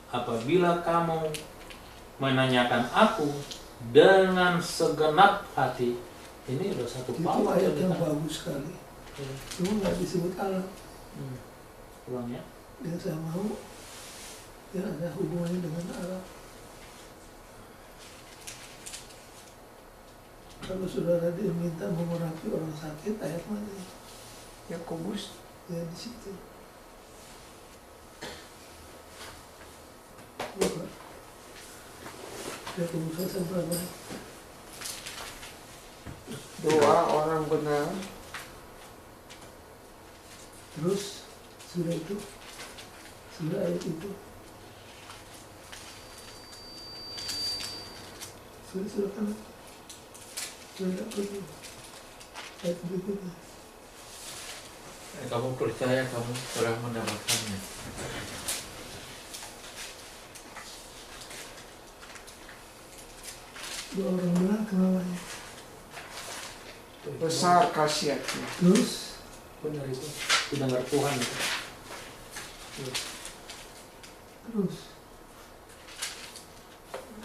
Apabila kamu menanyakan aku dengan segenap hati. Ini udah satu Itu power ayat yang pendeta. bagus sekali. Cuma nggak disebut alam. Ulang ya. Yang saya mau, yang ada hubungannya dengan alam. Kalau saudara diminta mengurapi orang sakit, ayat mana? Yakobus. Ya di situ. Coba. Yakobus pasal berapa? Doa orang benar. Terus sudah itu, sudah ayat itu. Sudah kan? Sudah perlu. Ayat berikutnya. Kamu percaya kamu telah mendapatkannya. Dua orang benar kenalanya. Besar khasiatnya. Terus Benar itu. Didengar Tuhan itu. terus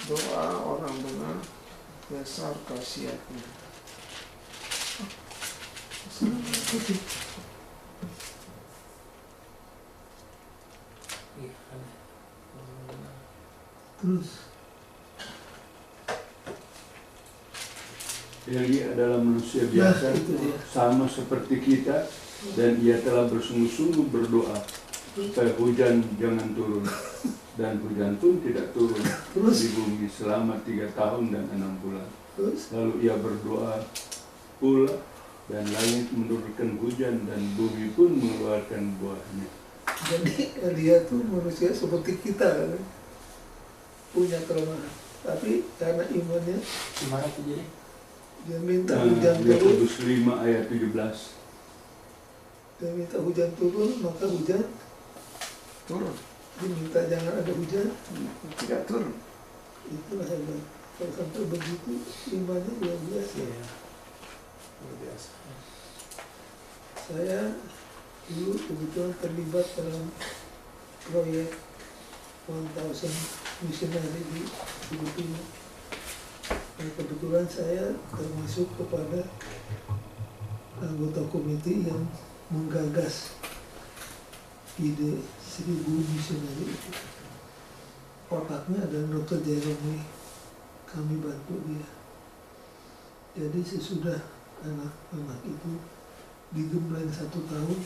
Doa orang benar. Besar khasiatnya. putih. Iya, kan. Terus Eli adalah manusia biasa, itu dia. sama seperti kita, dan ia telah bersungguh-sungguh berdoa supaya hujan jangan turun, dan hujan pun tidak turun Terus di bumi selama 3 tahun dan 6 bulan. terus Lalu ia berdoa pula dan langit menurunkan hujan dan bumi pun mengeluarkan buahnya. Jadi dia tuh manusia seperti kita kan? Punya kelemahan. Tapi karena imannya Gimana tuh jadi? dia minta hujan turun, Yakobus 5 ayat 17. dia minta hujan turun, maka hujan. Turun. Dia minta jangan ada hujan, Tidak turun. itulah hebat. Kalau sampai begitu imannya luar biasa. Iya. Luar biasa. Saya dulu kebetulan terlibat dalam proyek 1000 missionary di Filipina. Dan kebetulan saya termasuk kepada anggota komite yang menggagas ide 1000 missionary itu. Otaknya adalah Dr. Jerome, kami bantu dia. Jadi sesudah anak-anak itu digembleng 1 tahun,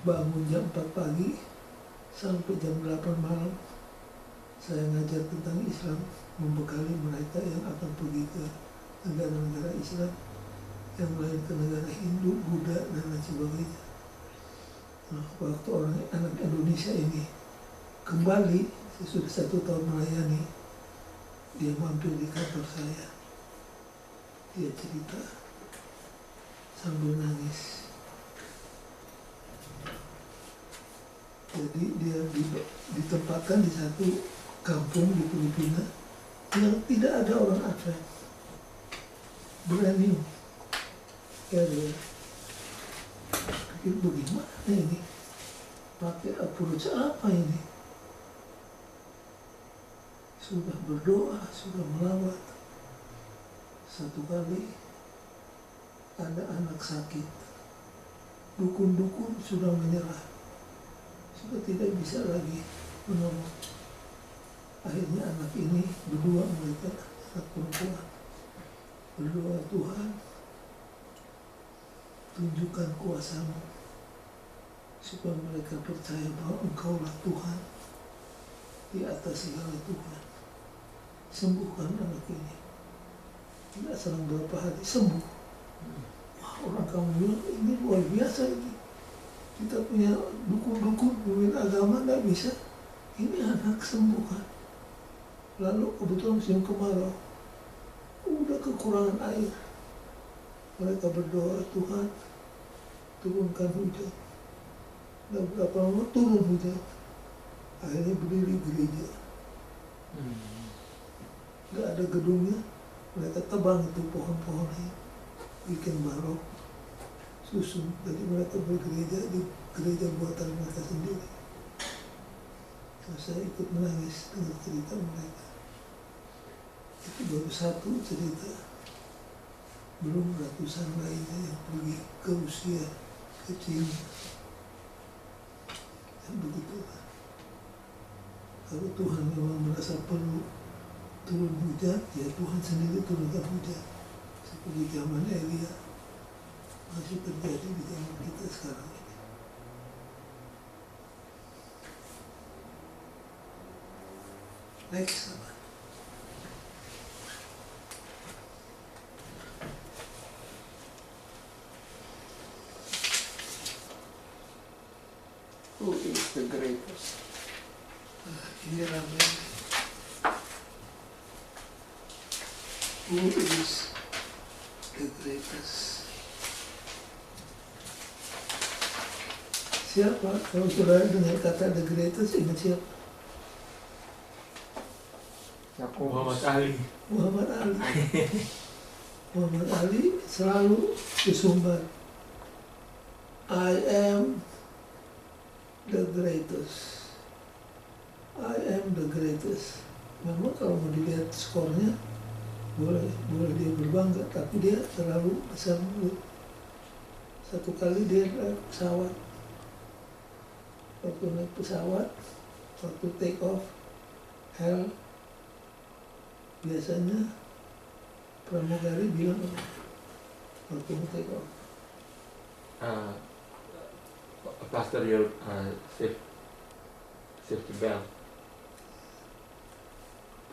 bangun jam 4 pagi sampai jam 8 malam, saya ngajar tentang Islam, membekali mereka yang akan pergi ke negara-negara Islam, yang lain ke negara Hindu, Buddha, dan lain sebagainya. Nah, waktu anak Indonesia ini kembali sesudah 1 tahun melayani, dia mampir di kantor saya. Dia cerita sambil nangis. Jadi dia ditempatkan di satu kampung di Filipina yang tidak ada orang Advent, brand new. Ya dia pikir bagaimana ini, pakai approach apa ini? Sudah berdoa, sudah melawat. Satu kali ada anak sakit, dukun-dukun sudah menyerah, sudah tidak bisa lagi menolong. Akhirnya anak ini berdua, mereka anak perempuan, berdoa, Tuhan tunjukkan kuasa-Mu supaya mereka percaya bahwa Engkaulah Tuhan di atas segala Tuhan. Sembuhkan anak ini. Tidak selang berapa hari sembuh. Wah, orang kamu bilang ini luar biasa ini. Kita punya dukun-dukun pemimpin agama tidak bisa. Ini anak sembuh kan. Lalu kebetulan musim kemarau, udah kekurangan air. Mereka berdoa, Tuhan turunkan hujan. Dan berapa lama turun hujan. Akhirnya berdiri gereja. Nggak ada gedungnya, mereka tebang itu pohon-pohonnya, bikin barok, susun. Jadi mereka bergereja di gereja buatan mereka sendiri. Terus saya ikut menangis dengan cerita mereka. Itu baru satu cerita, belum ratusan lainnya yang pergi ke Rusia, ke China. Dan begitulah. Kalau Tuhan memang merasa perlu turun hujan, ya Tuhan sendiri turunkan hujan. Seperti zaman Elia, masih terjadi di zaman kita sekarang ini. Next, apa? Who is the greatest? Ini ramai. Who is the greatest? Siapa? Kalau saudara dengar kata the greatest, ingat siapa? Muhammad Yakobus. Ali. Muhammad Ali. Muhammad Ali selalu bersumber, I am the greatest. I am the greatest. Memang kalau mau dilihat skornya, boleh dia berbangga, tapi dia terlalu besar mulut. Satu kali dia naik pesawat, waktu naik pesawat, waktu take off, hell, biasanya pramugari bilang waktu mau take off, Pastor your safety belt.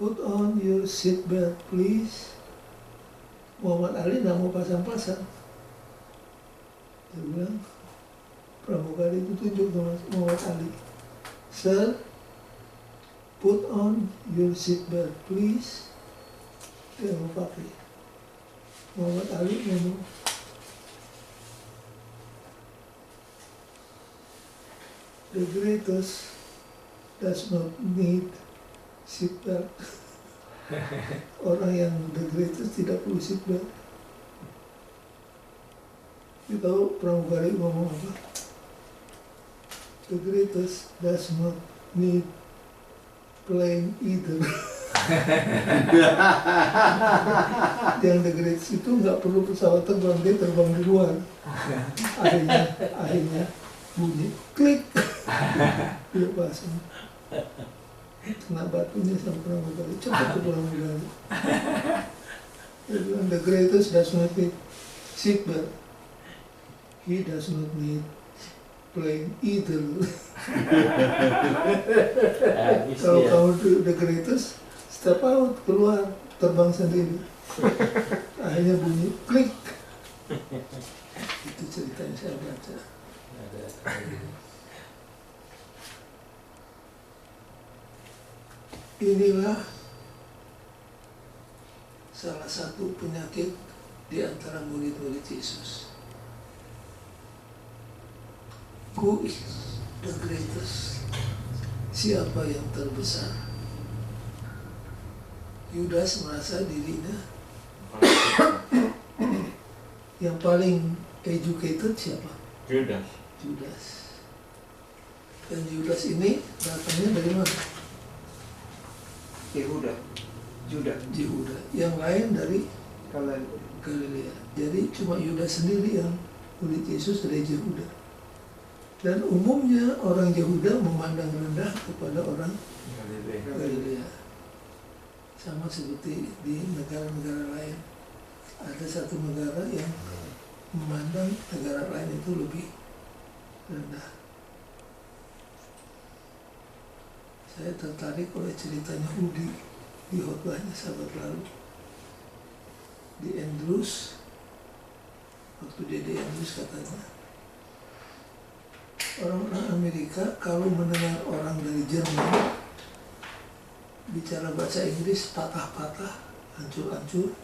put on your seat belt please. Muhammad Ali nggak mau pasang-pasang. Dia bilang, pramugari itu tunjuk sama Muhammad Ali. Sir, put on your seatbelt, please. Dia mau pakai. Muhammad Ali ngomong, the greatest does not need seatbelt. Orang yang the greatest tidak perlu seatbelt. Kita tahu pramugari ngomong apa? The greatest does not need plane either. Yang the greatest itu nggak perlu pesawat terbang, dia terbang di luar. Akhirnya bunyi klik. Dia pasang. Kena batunya sama pramugari, cepat ke pramugari. Dia bilang the greatest does not need seatbelt. He does not need plane either. Kalau kamu the greatest, step out, keluar, terbang sendiri. Akhirnya bunyi klik. Itu cerita yang saya baca. Inilah salah satu penyakit di antara murid-murid Yesus. Who is the greatest? Siapa yang terbesar? Yudas merasa dirinya yang paling educated siapa? Judas. Judas. Dan Yudas ini datangnya dari mana? Yehuda, Juda, Yehuda. Yang lain dari kalian Galilea. Jadi cuma Yudas sendiri yang murid Yesus dari Yehuda. Dan umumnya orang Yehuda memandang rendah kepada orang Galilea. Sama seperti di negara-negara lain. Ada satu negara yang memandang negara lain itu lebih rendah. Saya tertarik oleh ceritanya Hudi di khotbahnya sahabat lalu. Di Andrews, waktu dia di Andrews katanya, orang-orang Amerika kalau mendengar orang dari Jerman bicara bahasa Inggris patah-patah, hancur-hancur,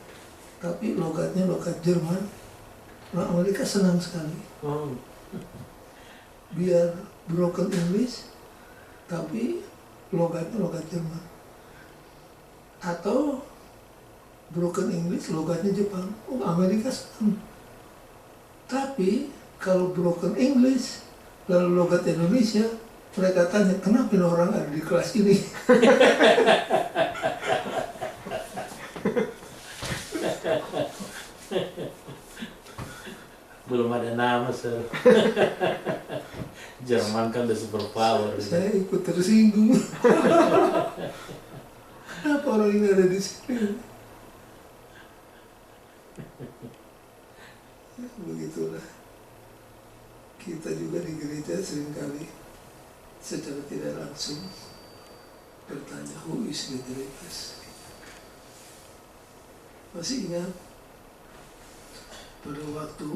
tapi logatnya logat Jerman, orang Amerika senang sekali. Biar broken English, tapi logatnya logat Jerman. Atau broken English, logatnya Jepang. Oh, Amerika senang. Tapi kalau broken English, lalu logat Indonesia, mereka tanya, kenapa orang ada di kelas ini? Belum ada nama, Sir. Jerman kan udah super power. Saya ikut tersinggung. Kenapa orang ini ada di sini? Ya, begitulah. Kita juga di gereja seringkali secara tidak langsung bertanya, who is the greatest? Masih ingat pada waktu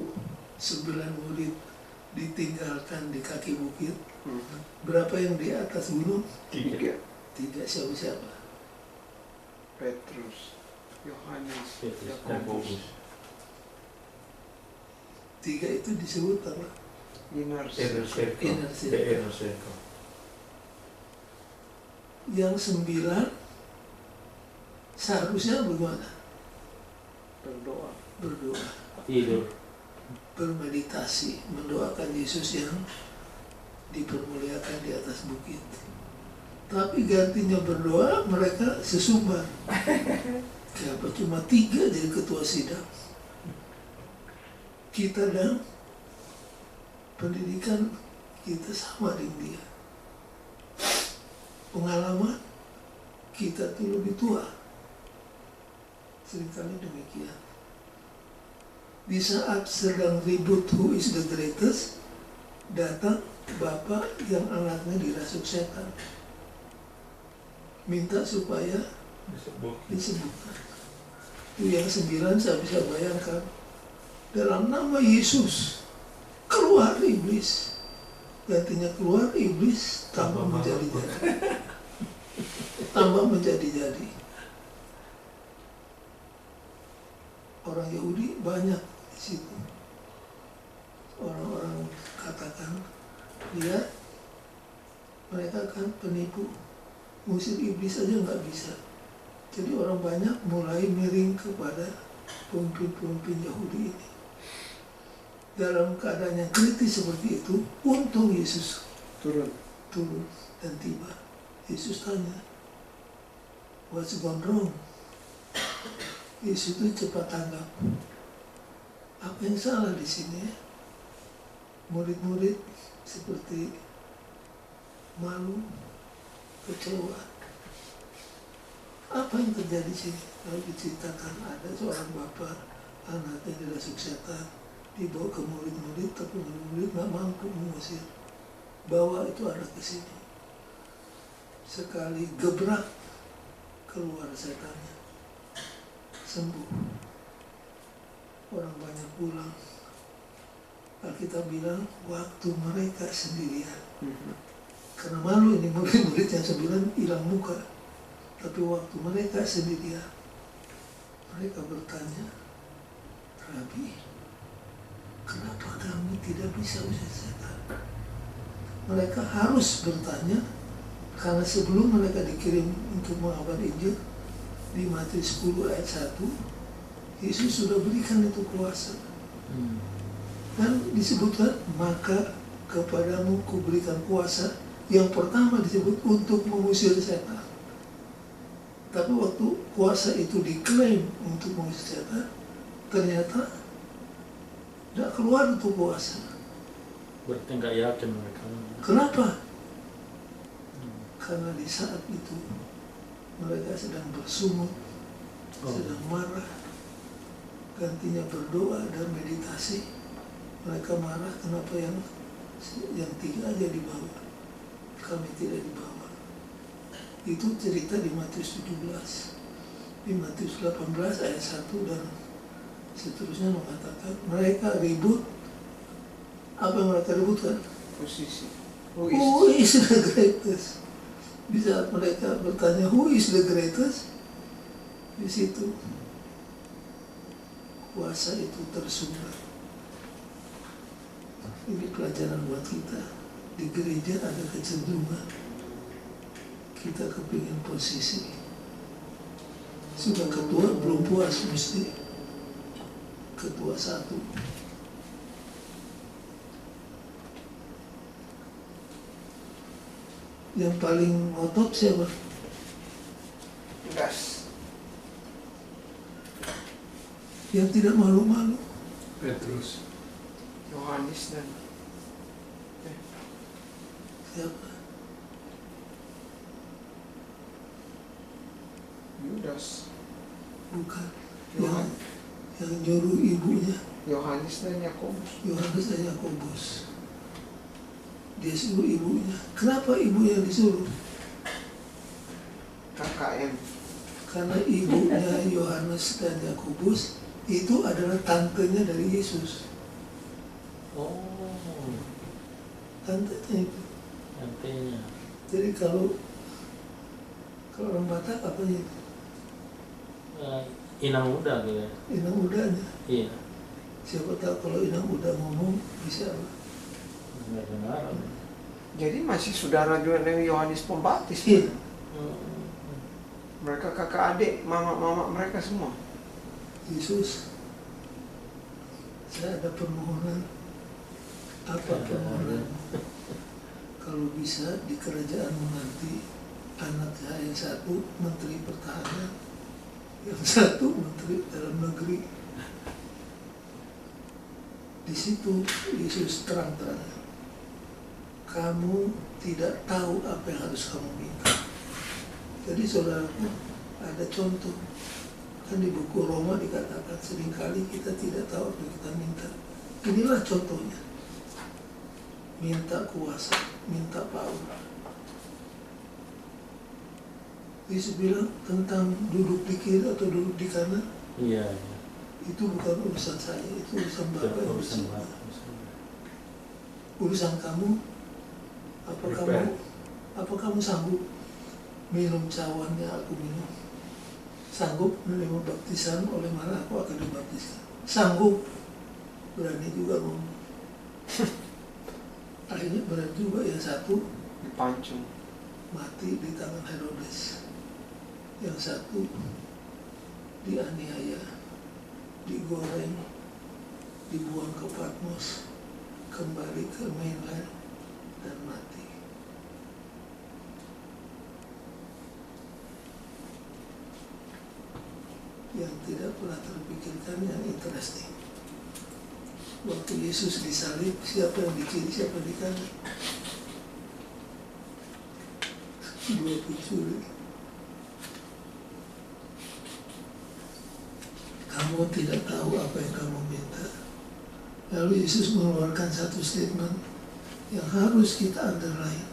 9 murid ditinggalkan di kaki bukit, berapa yang di atas gunung? 3. Tidak, siapa-siapa? Petrus, Yohanes, Petrus, Yakobus, 3 itu disebut apa? Inner Inner Circle. Circle. Inner circle. The Inner Circle. Yang 9 seharusnya bagaimana? Berdoa. Berdoa, Tidur. bermeditasi, mendoakan Yesus yang dipermuliakan di atas bukit. Tapi gantinya berdoa, mereka sesumbar. Kenapa cuma 3 jadi ketua sidang? Kita dan pendidikan kita sama dengan dia. Pengalaman kita tuh lebih tua. Seringkali demikian. Di saat sedang ribut who is the greatest, datang bapak yang anaknya dirasuk setan. Minta supaya disebutkan. Itu yang 9 saya bisa bayangkan. Dalam nama Yesus, keluar iblis. Gantinya keluar iblis tambah menjadi-jadi. Tambah menjadi-jadi. Orang Yahudi banyak di situ. Orang-orang katakan, lihat, mereka kan penipu, ngusir iblis aja nggak bisa. Jadi orang banyak mulai miring kepada pemimpin-pemimpin Yahudi ini. Dalam keadaan yang kritis seperti itu, untung Yesus Turun. dan tiba. Yesus tanya, what's gone wrong? Yesus itu cepat tanggap. Apa yang salah di sini? Murid-murid seperti malu, kecewa. Apa yang terjadi sini? Lalu diceritakan ada seorang bapak, anaknya dirasuk setan, dibawa ke murid-murid, tapi murid-murid nggak mampu mengusir. Bawa itu anak ke sini. Sekali gebrak, keluar setannya. Sembuh. Orang banyak pulang. Alkitab bilang waktu mereka sendirian. Karena malu ini murid-murid yang 9 hilang muka. Tapi waktu mereka sendirian, mereka bertanya, Rabi, kenapa kami tidak bisa usir setan? Mereka harus bertanya, karena sebelum mereka dikirim untuk mengabar Injil, di Matius 10 ayat 1, Yesus sudah berikan itu kuasa. Dan disebutkan, maka kepadamu kuberikan kuasa. Yang pertama disebut untuk mengusir setan. Tapi waktu kuasa itu diklaim untuk mengusir setan, ternyata tidak keluar itu kuasa. Berarti nggak yakin mereka. Kenapa? Karena di saat itu mereka sedang bersungut, sedang marah, gantinya berdoa dan meditasi. Mereka marah kenapa yang 3 aja dibawa, kami tidak dibawa. Itu cerita di Matius 17. Di Matius 18 ayat 1 dan seterusnya mengatakan mereka ribut. Apa yang mereka ributkan? Posisi. Who is the greatest? Di saat mereka bertanya who is the greatest, di situ kuasa itu tersumbat. Ini pelajaran buat kita. Di gereja ada kecenderungan kita kepingin posisi. Sudah ketua belum puas, mesti ketua 1. Yang paling ngotot siapa? Gas. Yang tidak malu-malu. Petrus. Yohanes dan Siapa? Yudas. Bukan. Yohanes. Yang nyuruh ibunya, Yohanes dan Yakobus. Yohanes dan Yakobus. Dia suruh ibunya. Kenapa ibu yang disuruh? KKM. Karena ibunya Yohanes dan Yakobus itu adalah tantenya dari Yesus. Oh, Tantenya itu. nantinya. Jadi kalau orang Batak apa ya? Inang muda gitu ya. Inang mudanya. Iya. Siapa tahu kalau inang muda ngomong bisa apa? Nggak dengar. Jadi masih saudara juga dengan Yohanes Pembaptis. Iya. Mereka kakak adik, mama mereka semua. Yesus, saya ada permohonan. Apa permohonan? Kalau bisa di kerajaanmu nanti, anak saya yang 1 menteri pertahanan, yang 1 menteri dalam negeri. Di situ Yesus terang-terangan, kamu tidak tahu apa yang harus kamu minta. Jadi saudaraku, ada contoh. Kan di buku Roma dikatakan seringkali kita tidak tahu apa yang kita minta. Inilah contohnya. Minta kuasa, minta power. Yesus bilang tentang duduk di kiri atau duduk di kanan, Iya. itu bukan urusan saya, itu urusan Bapa yang Urusan bersama. Bapak. urusan kamu. Apa kamu sanggup minum cawan yang aku minum? Sanggup menerima baptisan oleh mana aku akan dibaptiskan? Sanggup. Berani juga ngomong. Akhirnya berani juga. Yang satu Dipancung. mati di tangan Herodes, yang satu dianiaya, digoreng, dibuang ke Patmos, kembali ke mainland dan mati. Yang tidak pernah terpikirkan yang interesting, waktu Yesus disalib, siapa yang di kiri, siapa di kanan? Dua pencuri. Kamu tidak tahu apa yang kamu minta. Lalu Yesus mengeluarkan satu statement yang harus kita underline.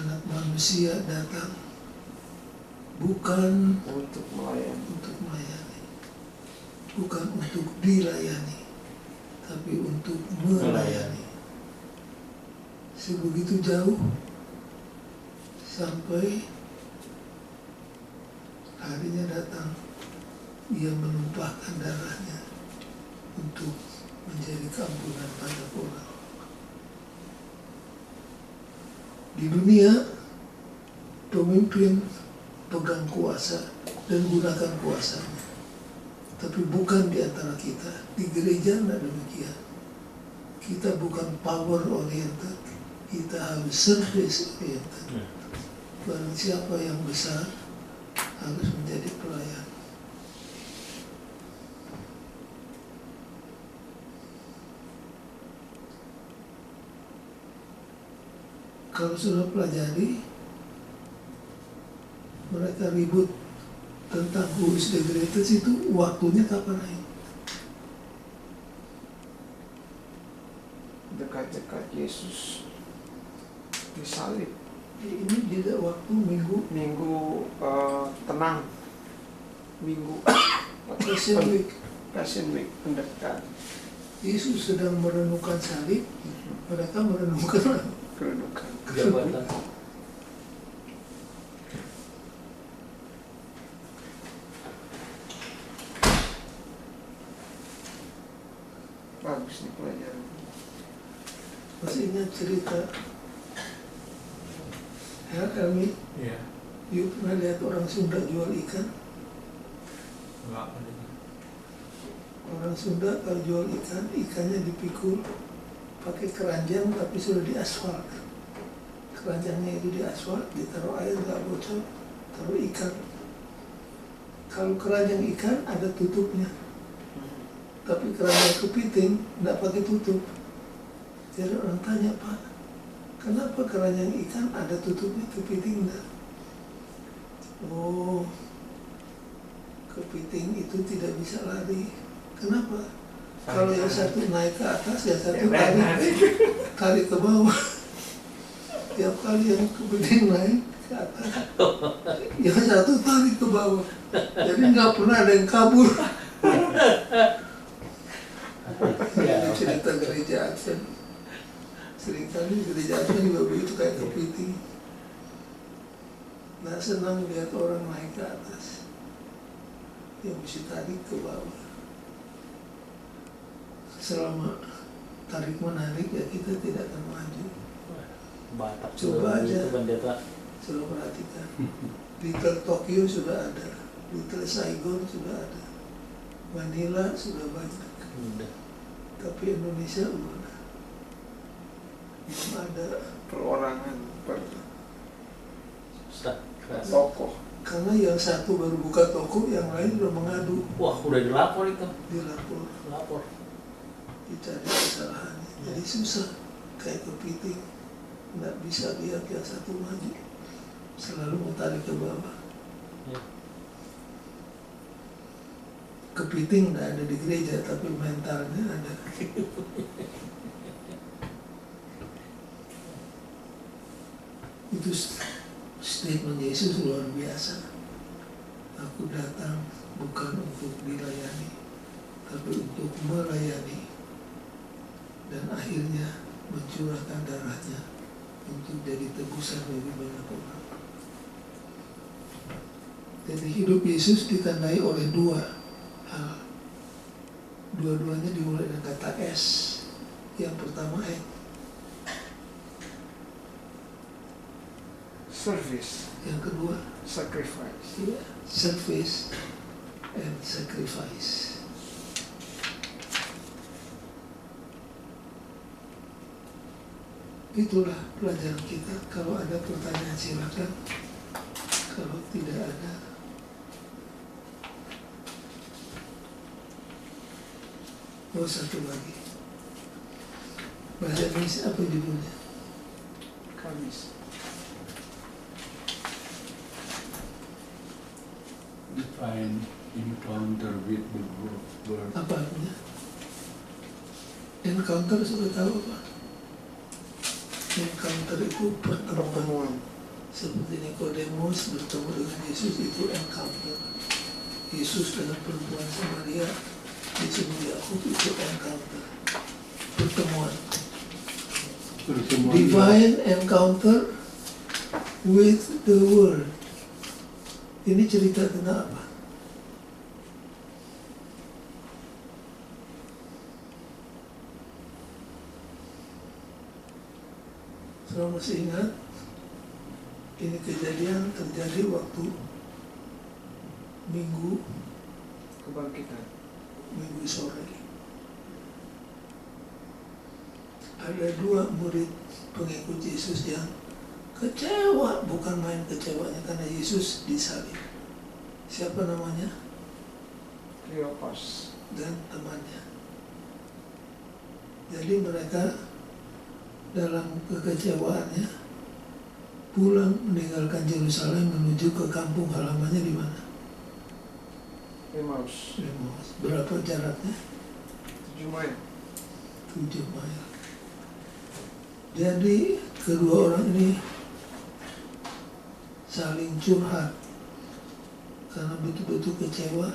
Anak manusia datang bukan Untuk melayani, bukan untuk dilayani, tapi untuk melayani. Sebegitu jauh sampai harinya datang, ia menumpahkan darahnya untuk menjadi keampunan banyak orang. Di dunia, pemimpin pegang kuasa dan gunakan kuasanya, tapi bukan di antara kita. Di gereja tidak demikian. Kita bukan power oriented, kita harus service oriented. Barang siapa yang besar harus menjadi pelayan. Kalau sudah pelajari, mereka ribut tentang who is the greatest, itu waktunya kapan naik? dekat-dekat Yesus disalib. Ini tidak waktu minggu Tenang. Minggu Passion Week. Passion Week mendekat. Yesus sedang merenungkan salib, mereka merenungkan Kedudukan. Jabatan. Bagus nih pelajaran. Masih ingat cerita Helmi? Iya. You pernah lihat orang Sunda jual ikan? Enggak ada. Orang Sunda kalau jual ikan, ikannya dipikul pakai keranjang tapi sudah diaspal. Keranjangnya itu diaspal, ditaruh air nggak bocor, taruh ikan. Kalau keranjang ikan ada tutupnya, tapi keranjang kepiting nggak pakai tutup. Jadi orang tanya, Pak, kenapa keranjang ikan ada tutupnya, kepiting enggak? Oh, kepiting itu tidak bisa lari. Kenapa? Kalau yang satu naik ke atas, yang satu tarik ke bawah. Tiap kali yang kepiting naik ke atas, yang satu tarik ke bawah. Jadi nggak pernah ada yang kabur. Cerita gereja Advent. Seringkali gereja Advent juga begitu, kayak kepiting. Nggak senang lihat orang naik ke atas, yang mesti tarik ke bawah. Selama tarik menarik ya kita tidak akan maju. Batak Coba aja. itu pendeta. Coba perhatikan. Little Tokyo sudah ada, Little Saigon sudah ada, Manila sudah banyak, Udah. tapi Indonesia belum ada. Perorangan per Ustaz, keras. tokoh. Karena yang satu baru buka toko, yang lain udah mengadu, Wah, udah dilapor itu. dilapor, Lapor. dicari kesalahannya. Jadi susah, kayak kepiting, nggak bisa lihat yang satu maju, selalu mau tarik ke bawah. Ya. Kepiting nggak ada di gereja, tapi mentalnya ada. Itu statement Yesus luar biasa. Aku datang bukan untuk dilayani, tapi untuk melayani, dan akhirnya mencurahkan darahnya untuk jadi tebusan bagi banyak orang. Jadi hidup Yesus ditandai oleh dua hal. Dua-duanya dimulai dengan kata S. Yang pertama Service, yang kedua sacrifice. service and sacrifice. Itulah pelajaran kita. Kalau ada pertanyaan silakan. Kalau tidak ada, satu lagi. Bahasa Indonesia apa judulnya? Kamis. Define encounter with the word. Apa artinya? Encounter sudah tahu apa? Encounter itu pertemuan. Pertemuan. Seperti Nikodemus bertemu dengan Yesus, itu encounter. Yesus dengan perempuan Samaria di sumur Yakub, itu encounter. Pertemuan. Divine encounter with the world. Ini cerita tentang apa? Saudara masih ingat? Ini kejadian terjadi waktu Minggu Kebangkitan. sore. Ada dua murid pengikut Yesus yang kecewa, bukan main kecewanya karena Yesus disalib. Siapa namanya? Kleopas. Dan temannya. Jadi mereka dalam kekecewaannya pulang meninggalkan Yerusalem menuju ke kampung halamannya di mana? Emmaus. Emmaus. Berapa jaraknya? 7 mil. 7 mil. Jadi kedua orang ini saling curhat karena betul-betul kecewa.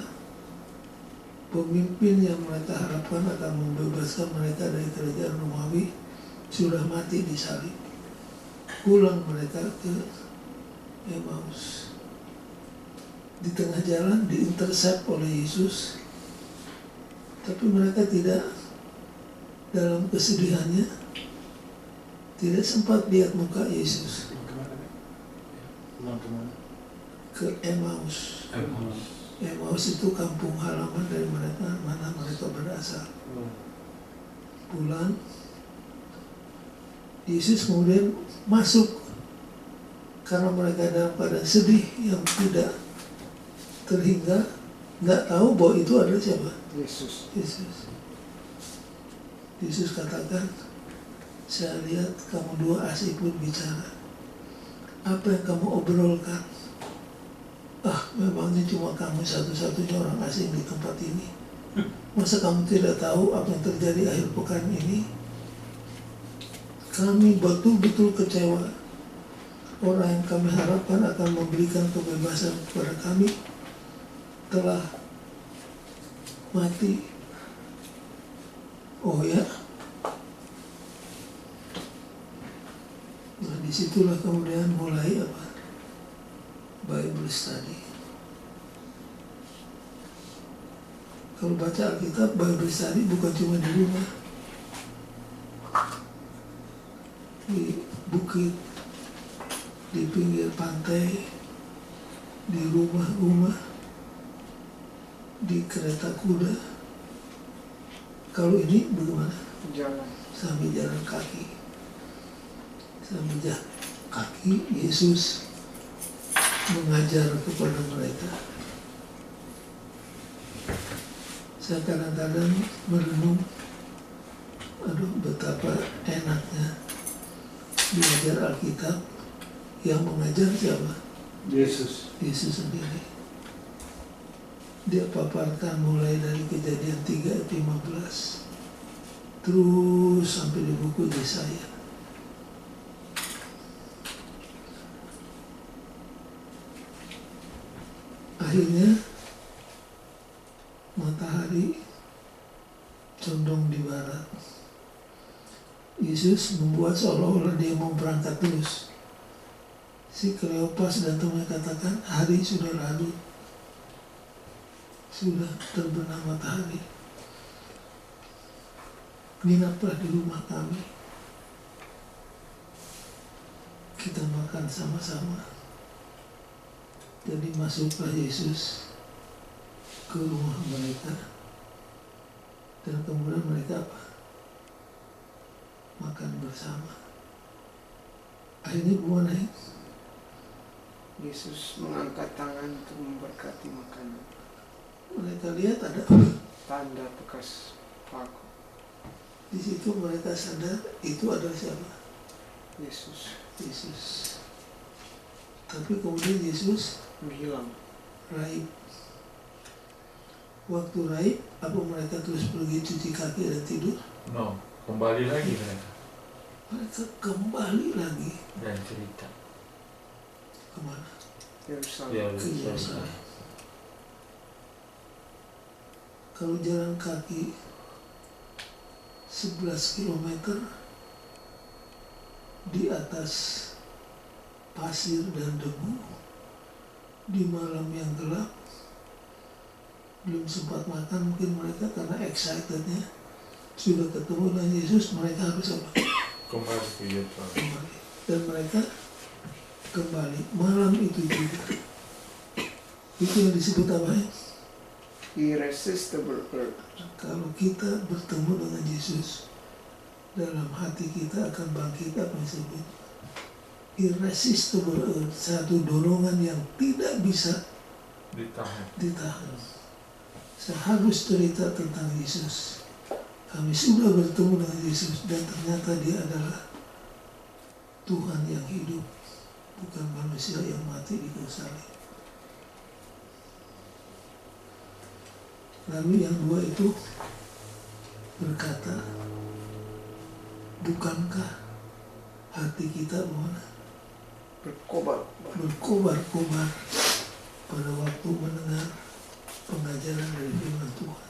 Pemimpin yang mereka harapkan akan membebaskan mereka dari kerajaan Romawi sudah mati disalib. Pulang mereka ke Emmaus. Di tengah jalan diintercept oleh Yesus, tapi mereka tidak, dalam kesedihannya tidak sempat lihat muka Yesus. Kemana? Ke Emmaus. Emmaus itu kampung halaman dari mereka, mana mereka berasal. Pulang, Yesus kemudian masuk karena mereka dalam keadaan sedih yang tidak terhingga, nggak tahu bahwa itu adalah siapa? Yesus. Yesus katakan, saya lihat kamu dua asik berbicara. Apa yang kamu obrolkan? Memangnya cuma kamu satu-satunya orang asing di tempat ini. Masa kamu tidak tahu apa yang terjadi akhir pekan ini? Kami betul-betul kecewa. Orang yang kami harapkan akan memberikan kebebasan kepada kami telah mati. Oh ya. Nah, disitulah kemudian mulai apa? Bible study. Kalau baca Alkitab, Bible study bukan cuma di rumah, di bukit, di pinggir pantai, di rumah-rumah, di kereta kuda. Kalau ini bagaimana? Jalan. Sambil jalan kaki. Sambil jalan kaki, Yesus mengajar kepada mereka. Saya kadang-kadang merenung, betapa enaknya belajar Alkitab. Yang mengajar siapa? Yesus. Yesus sendiri. Dia paparkan mulai dari Kejadian 3 ayat 15 terus sampai di buku Yesaya. Akhirnya matahari Yesus membuat seolah-olah dia mau berangkat terus. Si Kleopas dan temannya katakan, hari sudah larut, sudah terbenam matahari. Nginaplah di rumah kami. Kita makan sama-sama. Jadi masuklah Yesus ke rumah mereka. Dan kemudian mereka apa? Makan bersama. Akhirnya buah naik. Yesus mengangkat tangan untuk memberkati makanan. Mereka lihat ada Tanda bekas paku. di situ, mereka sadar itu adalah siapa? Yesus Yesus. Tapi kemudian Yesus menghilang. raib. Waktu raib, apa mereka terus pergi cuci kaki dan tidur? No, kembali lagi mereka Mereka kembali lagi dan cerita. kemana? Yerusalem. Ya, Ke Yerusalem. Kalau jalan kaki 11 km di atas pasir dan debu, di malam yang gelap, belum sempat makan, mungkin mereka karena excitednya sudah ketemu dengan Yesus, mereka harus apa? Kembali ke Yerusalem. Kembali. Dan mereka kembali malam itu juga. Itu yang disebut apa ya? Irresistible urge. Kalau kita bertemu dengan Yesus, dalam hati kita akan bangkit apa yang disebut irresistible urge, satu dorongan yang tidak bisa ditahan. Saya harus cerita tentang Yesus. Kami sudah bertemu dengan Yesus dan ternyata dia adalah Tuhan yang hidup, bukan manusia yang mati di kayu salib. Lalu yang dua itu berkata, bukankah hati kita berkobar-kobar pada waktu mendengar pengajaran dari firman Tuhan?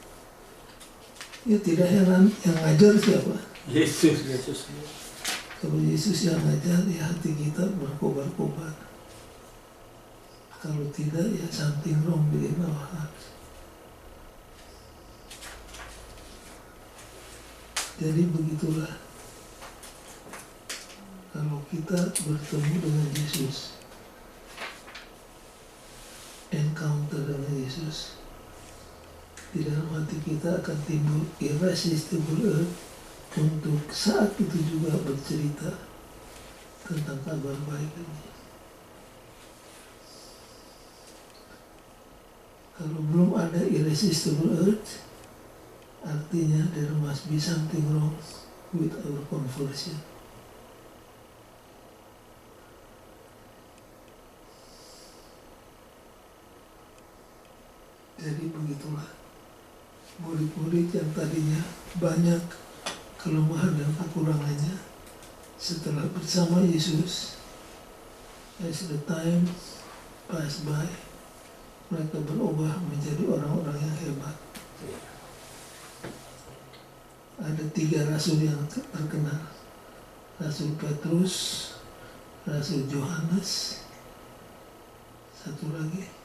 Ya tidak heran, yang ngajar siapa? Yesus. Kalau Yesus yang ngajar, ya hati kita berkobar-kobar. Kalau tidak, ya something wrong with our hearts. Jadi begitulah, kalau kita bertemu dengan Yesus, encounter dengan Yesus, di dalam hati kita akan timbul irresistible urge untuk saat itu juga bercerita tentang kabar baik ini. Kalau belum ada irresistible urge, artinya there must be something wrong with our conversion. Jadi begitulah, murid-murid yang tadinya banyak kelemahan dan kekurangannya, setelah bersama Yesus, as the time pass by, mereka berubah menjadi orang-orang yang hebat. Ada 3 rasul yang terkenal, Rasul Petrus, Rasul Yohanes, satu lagi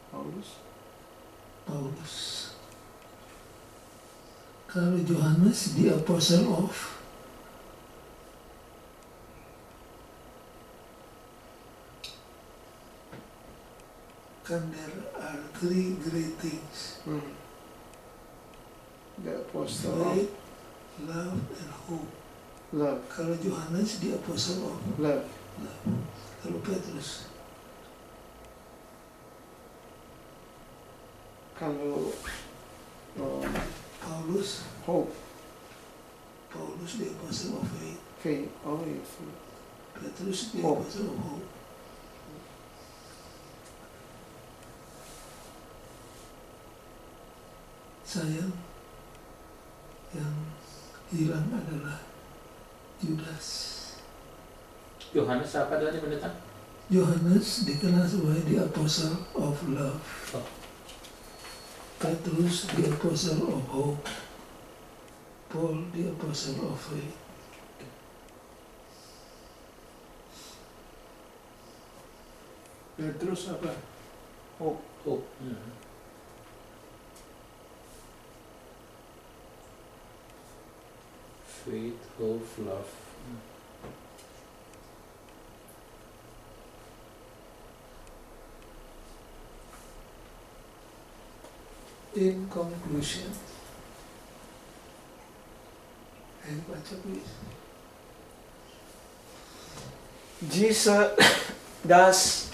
Paulus. Kalau Yohanes, the apostle of there are 3 great things. The apostle of Faith, love, and hope. love. Kalau Yohanes, the apostle of Love. love. Kalau Petrus, Kalau Paulus, hope. Paulus the apostle of faith. Faith. Oh yes. Petrus the Hope. apostle of hope. Sayang, yang hilang adalah Judas. Yohanes apa tadi pendeta? Yohanes dikenal sebagai the apostle of love. Oh. Petrus the apostle of hope. Paul, the apostle of faith. Dan terus apa? Hope. Hope. Faith, hope, love. In conclusion, ayo baca please. Jesus does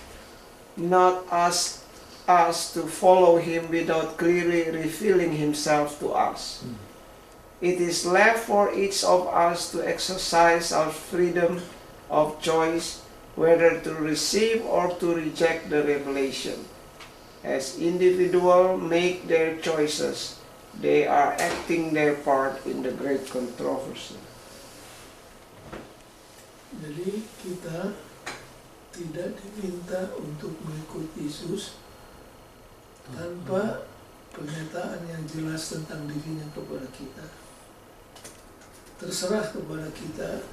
not ask us to follow him without clearly revealing himself to us. It is left for each of us to exercise our freedom of choice whether to receive or to reject the revelation. As individuals make their choices, they are acting their part in the great controversy. Jadi kita tidak diminta untuk mengikut Yesus tanpa pernyataan yang jelas tentang dirinya kepada kita. Terserah kepada kita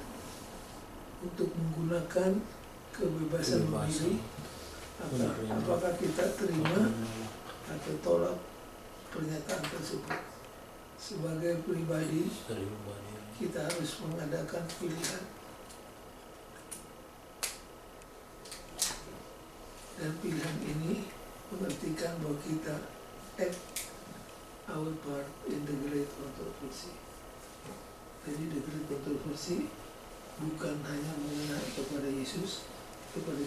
untuk menggunakan kebebasan memilih apakah kita terima atau tolak pernyataan tersebut. Sebagai pribadi, kita harus mengadakan pilihan. Dan pilihan ini mengartikan bahwa kita act our part in the great controversy. Jadi the great controversy bukan hanya mengenai kepada Yesus, kepada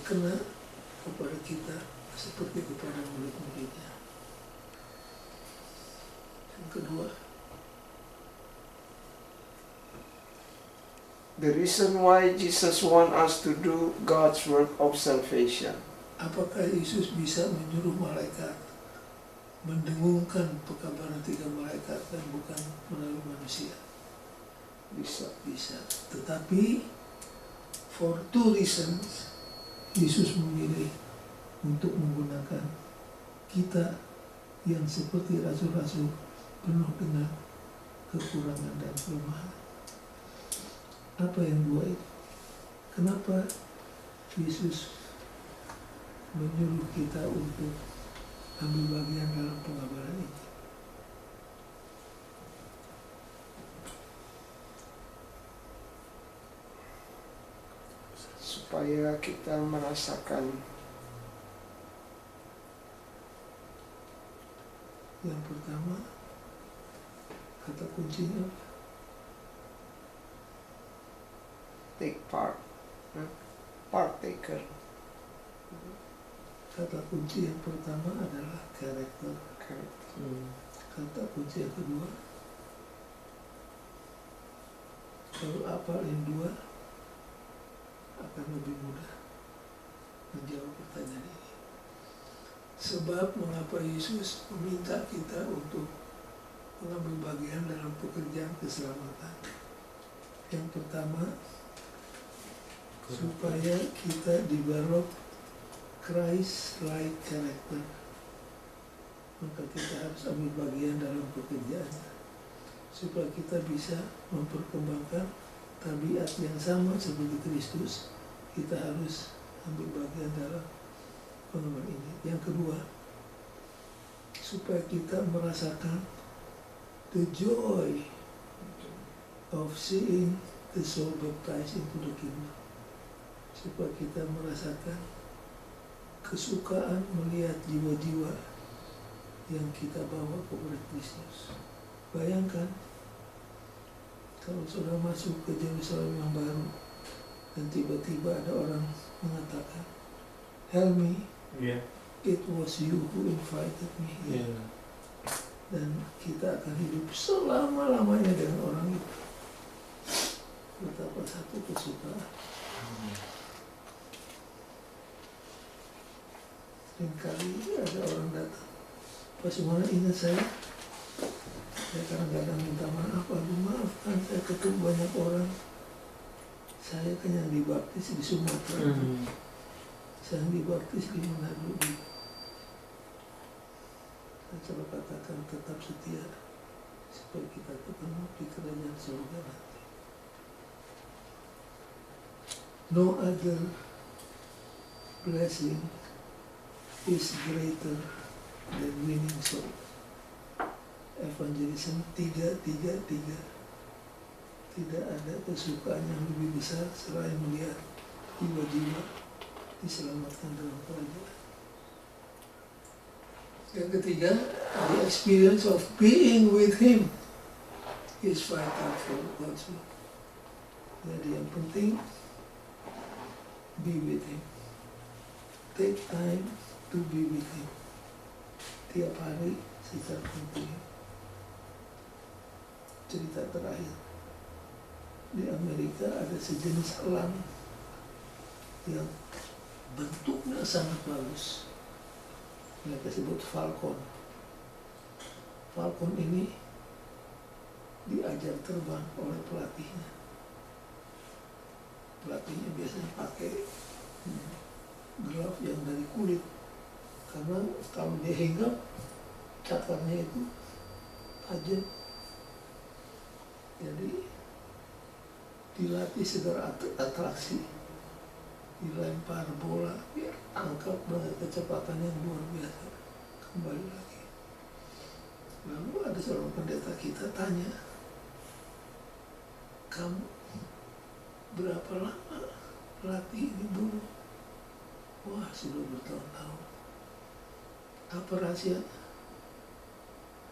kita seperti kepada murid-muridnya. Yang kedua, the reason why Jesus wants us to do God's work of salvation. apakah Yesus bisa menyuruh malaikat mendengungkan pekabaran 3 malaikat dan bukan melalui manusia? Bisa. Tetapi for 2 reasons Yesus memilih untuk menggunakan kita yang seperti rasul-rasul penuh dengan kekurangan dan kelemahan. Apa yang dua itu? Kenapa Yesus menyuruh kita untuk ambil bagian dalam pengabaran ini? Supaya kita merasakan yang pertama, kata kuncinya take part, partaker. kata kunci yang pertama adalah karakter. Kata kunci yang kedua, kalau apa yang dua akan lebih mudah menjawab pertanyaan ini. Sebab mengapa Yesus meminta kita untuk mengambil bagian dalam pekerjaan keselamatan? Yang pertama, supaya kita develop Christ-like character. Maka kita harus ambil bagian dalam pekerjaannya, supaya kita bisa memperkembangkan tabiat yang sama seperti Kristus. Kita harus ambil bagian dalam pengembangan ini. Yang kedua, supaya kita merasakan the joy of seeing the soul baptized into the kingdom. Supaya kita merasakan kesukaan melihat jiwa-jiwa yang kita bawa kepada Kristus. Bayangkan kalau saudara masuk ke Yerusalem yang baru dan tiba-tiba ada orang mengatakan, "Help me, it was you who invited me here." Dan kita akan hidup selama-lamanya dengan orang itu. Betapa satu kesukaan. Seringkali ada orang datang, "Pak Sumana, ingat saya kadang-kadang minta maaf, aduh maafkan saya ketemu banyak orang. Saya kan yang dibaptis di Sumatera, saya yang dibaptis di Manado." Saya coba katakan, tetap setia supaya kita ketemu di kerajaan surga nanti. No other blessing is greater than winning soul. Evangelism 333. Tidak ada kesukaan yang lebih besar selain melihat jiwa-jiwa diselamatkan dalam kerajaan. Yang ketiga, the experience of being with Him is vital for God's will. Jadi yang penting, be with Him. Take time to be with Him. Tiap hari secara penting. Cerita terakhir, di Amerika ada sejenis elang yang bentuknya sangat bagus. Mereka sebut falcon. Falcon ini diajar terbang oleh pelatihnya. Pelatihnya biasanya pakai glove yang dari kulit, karena kalau dia hinggap, cakarnya itu tajam. Jadi dilatih segala atraksi, dilempar bola, biar angkat dengan kecepatan yang luar biasa. Kembali lagi. Lalu ada seorang pendeta kita tanya, kamu berapa lama latih ini dulu? Wah, sudah bertahun-tahun. Apa rahasianya?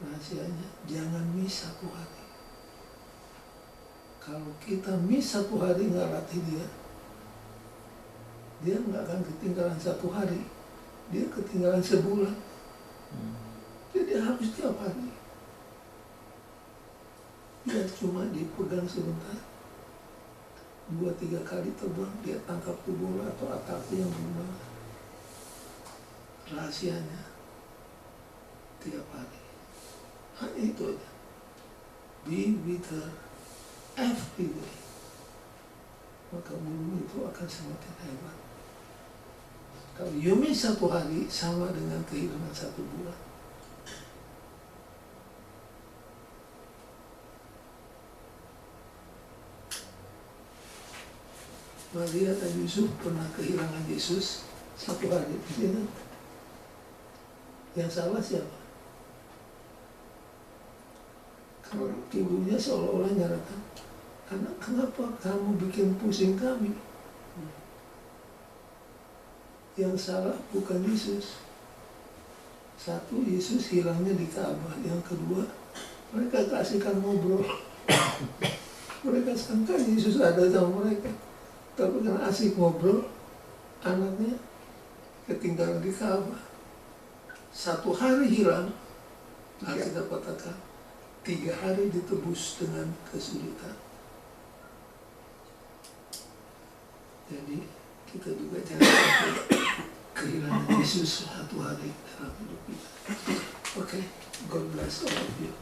Rahasianya jangan miss satu hari. Kalau kita miss satu hari nggak latih dia nggak akan ketinggalan satu hari, dia ketinggalan sebulan. Jadi harus tiap hari. Dia cuma dipegang sebentar, 2-3 kali terbang, dia tangkap tuh bola atau atraksi yang berubah. Rahasianya tiap hari. Hanya itu aja. Be with her every day. Maka bumi itu akan semakin hebat. Kalau you miss satu hari sama dengan kehilangan satu bulan. Maria dan Yusuf pernah kehilangan Yesus satu hari. Yang salah siapa? Kalau ibunya seolah-olah nyatakan, anak, kenapa kamu bikin pusing kami? Yang salah bukan Yesus. Satu, Yesus hilangnya di Ka'bah. Yang kedua, mereka kasihkan ngobrol. Mereka sangka Yesus ada sama mereka. Tapi karena asik ngobrol, anaknya ketinggalan di Ka'bah. Satu hari hilang, kita katakan 3 hari ditebus dengan kesulitan. Jadi kita juga jangan sampai kehilangan Yesus satu hari dalam hidup kita. Okay, God bless all of you.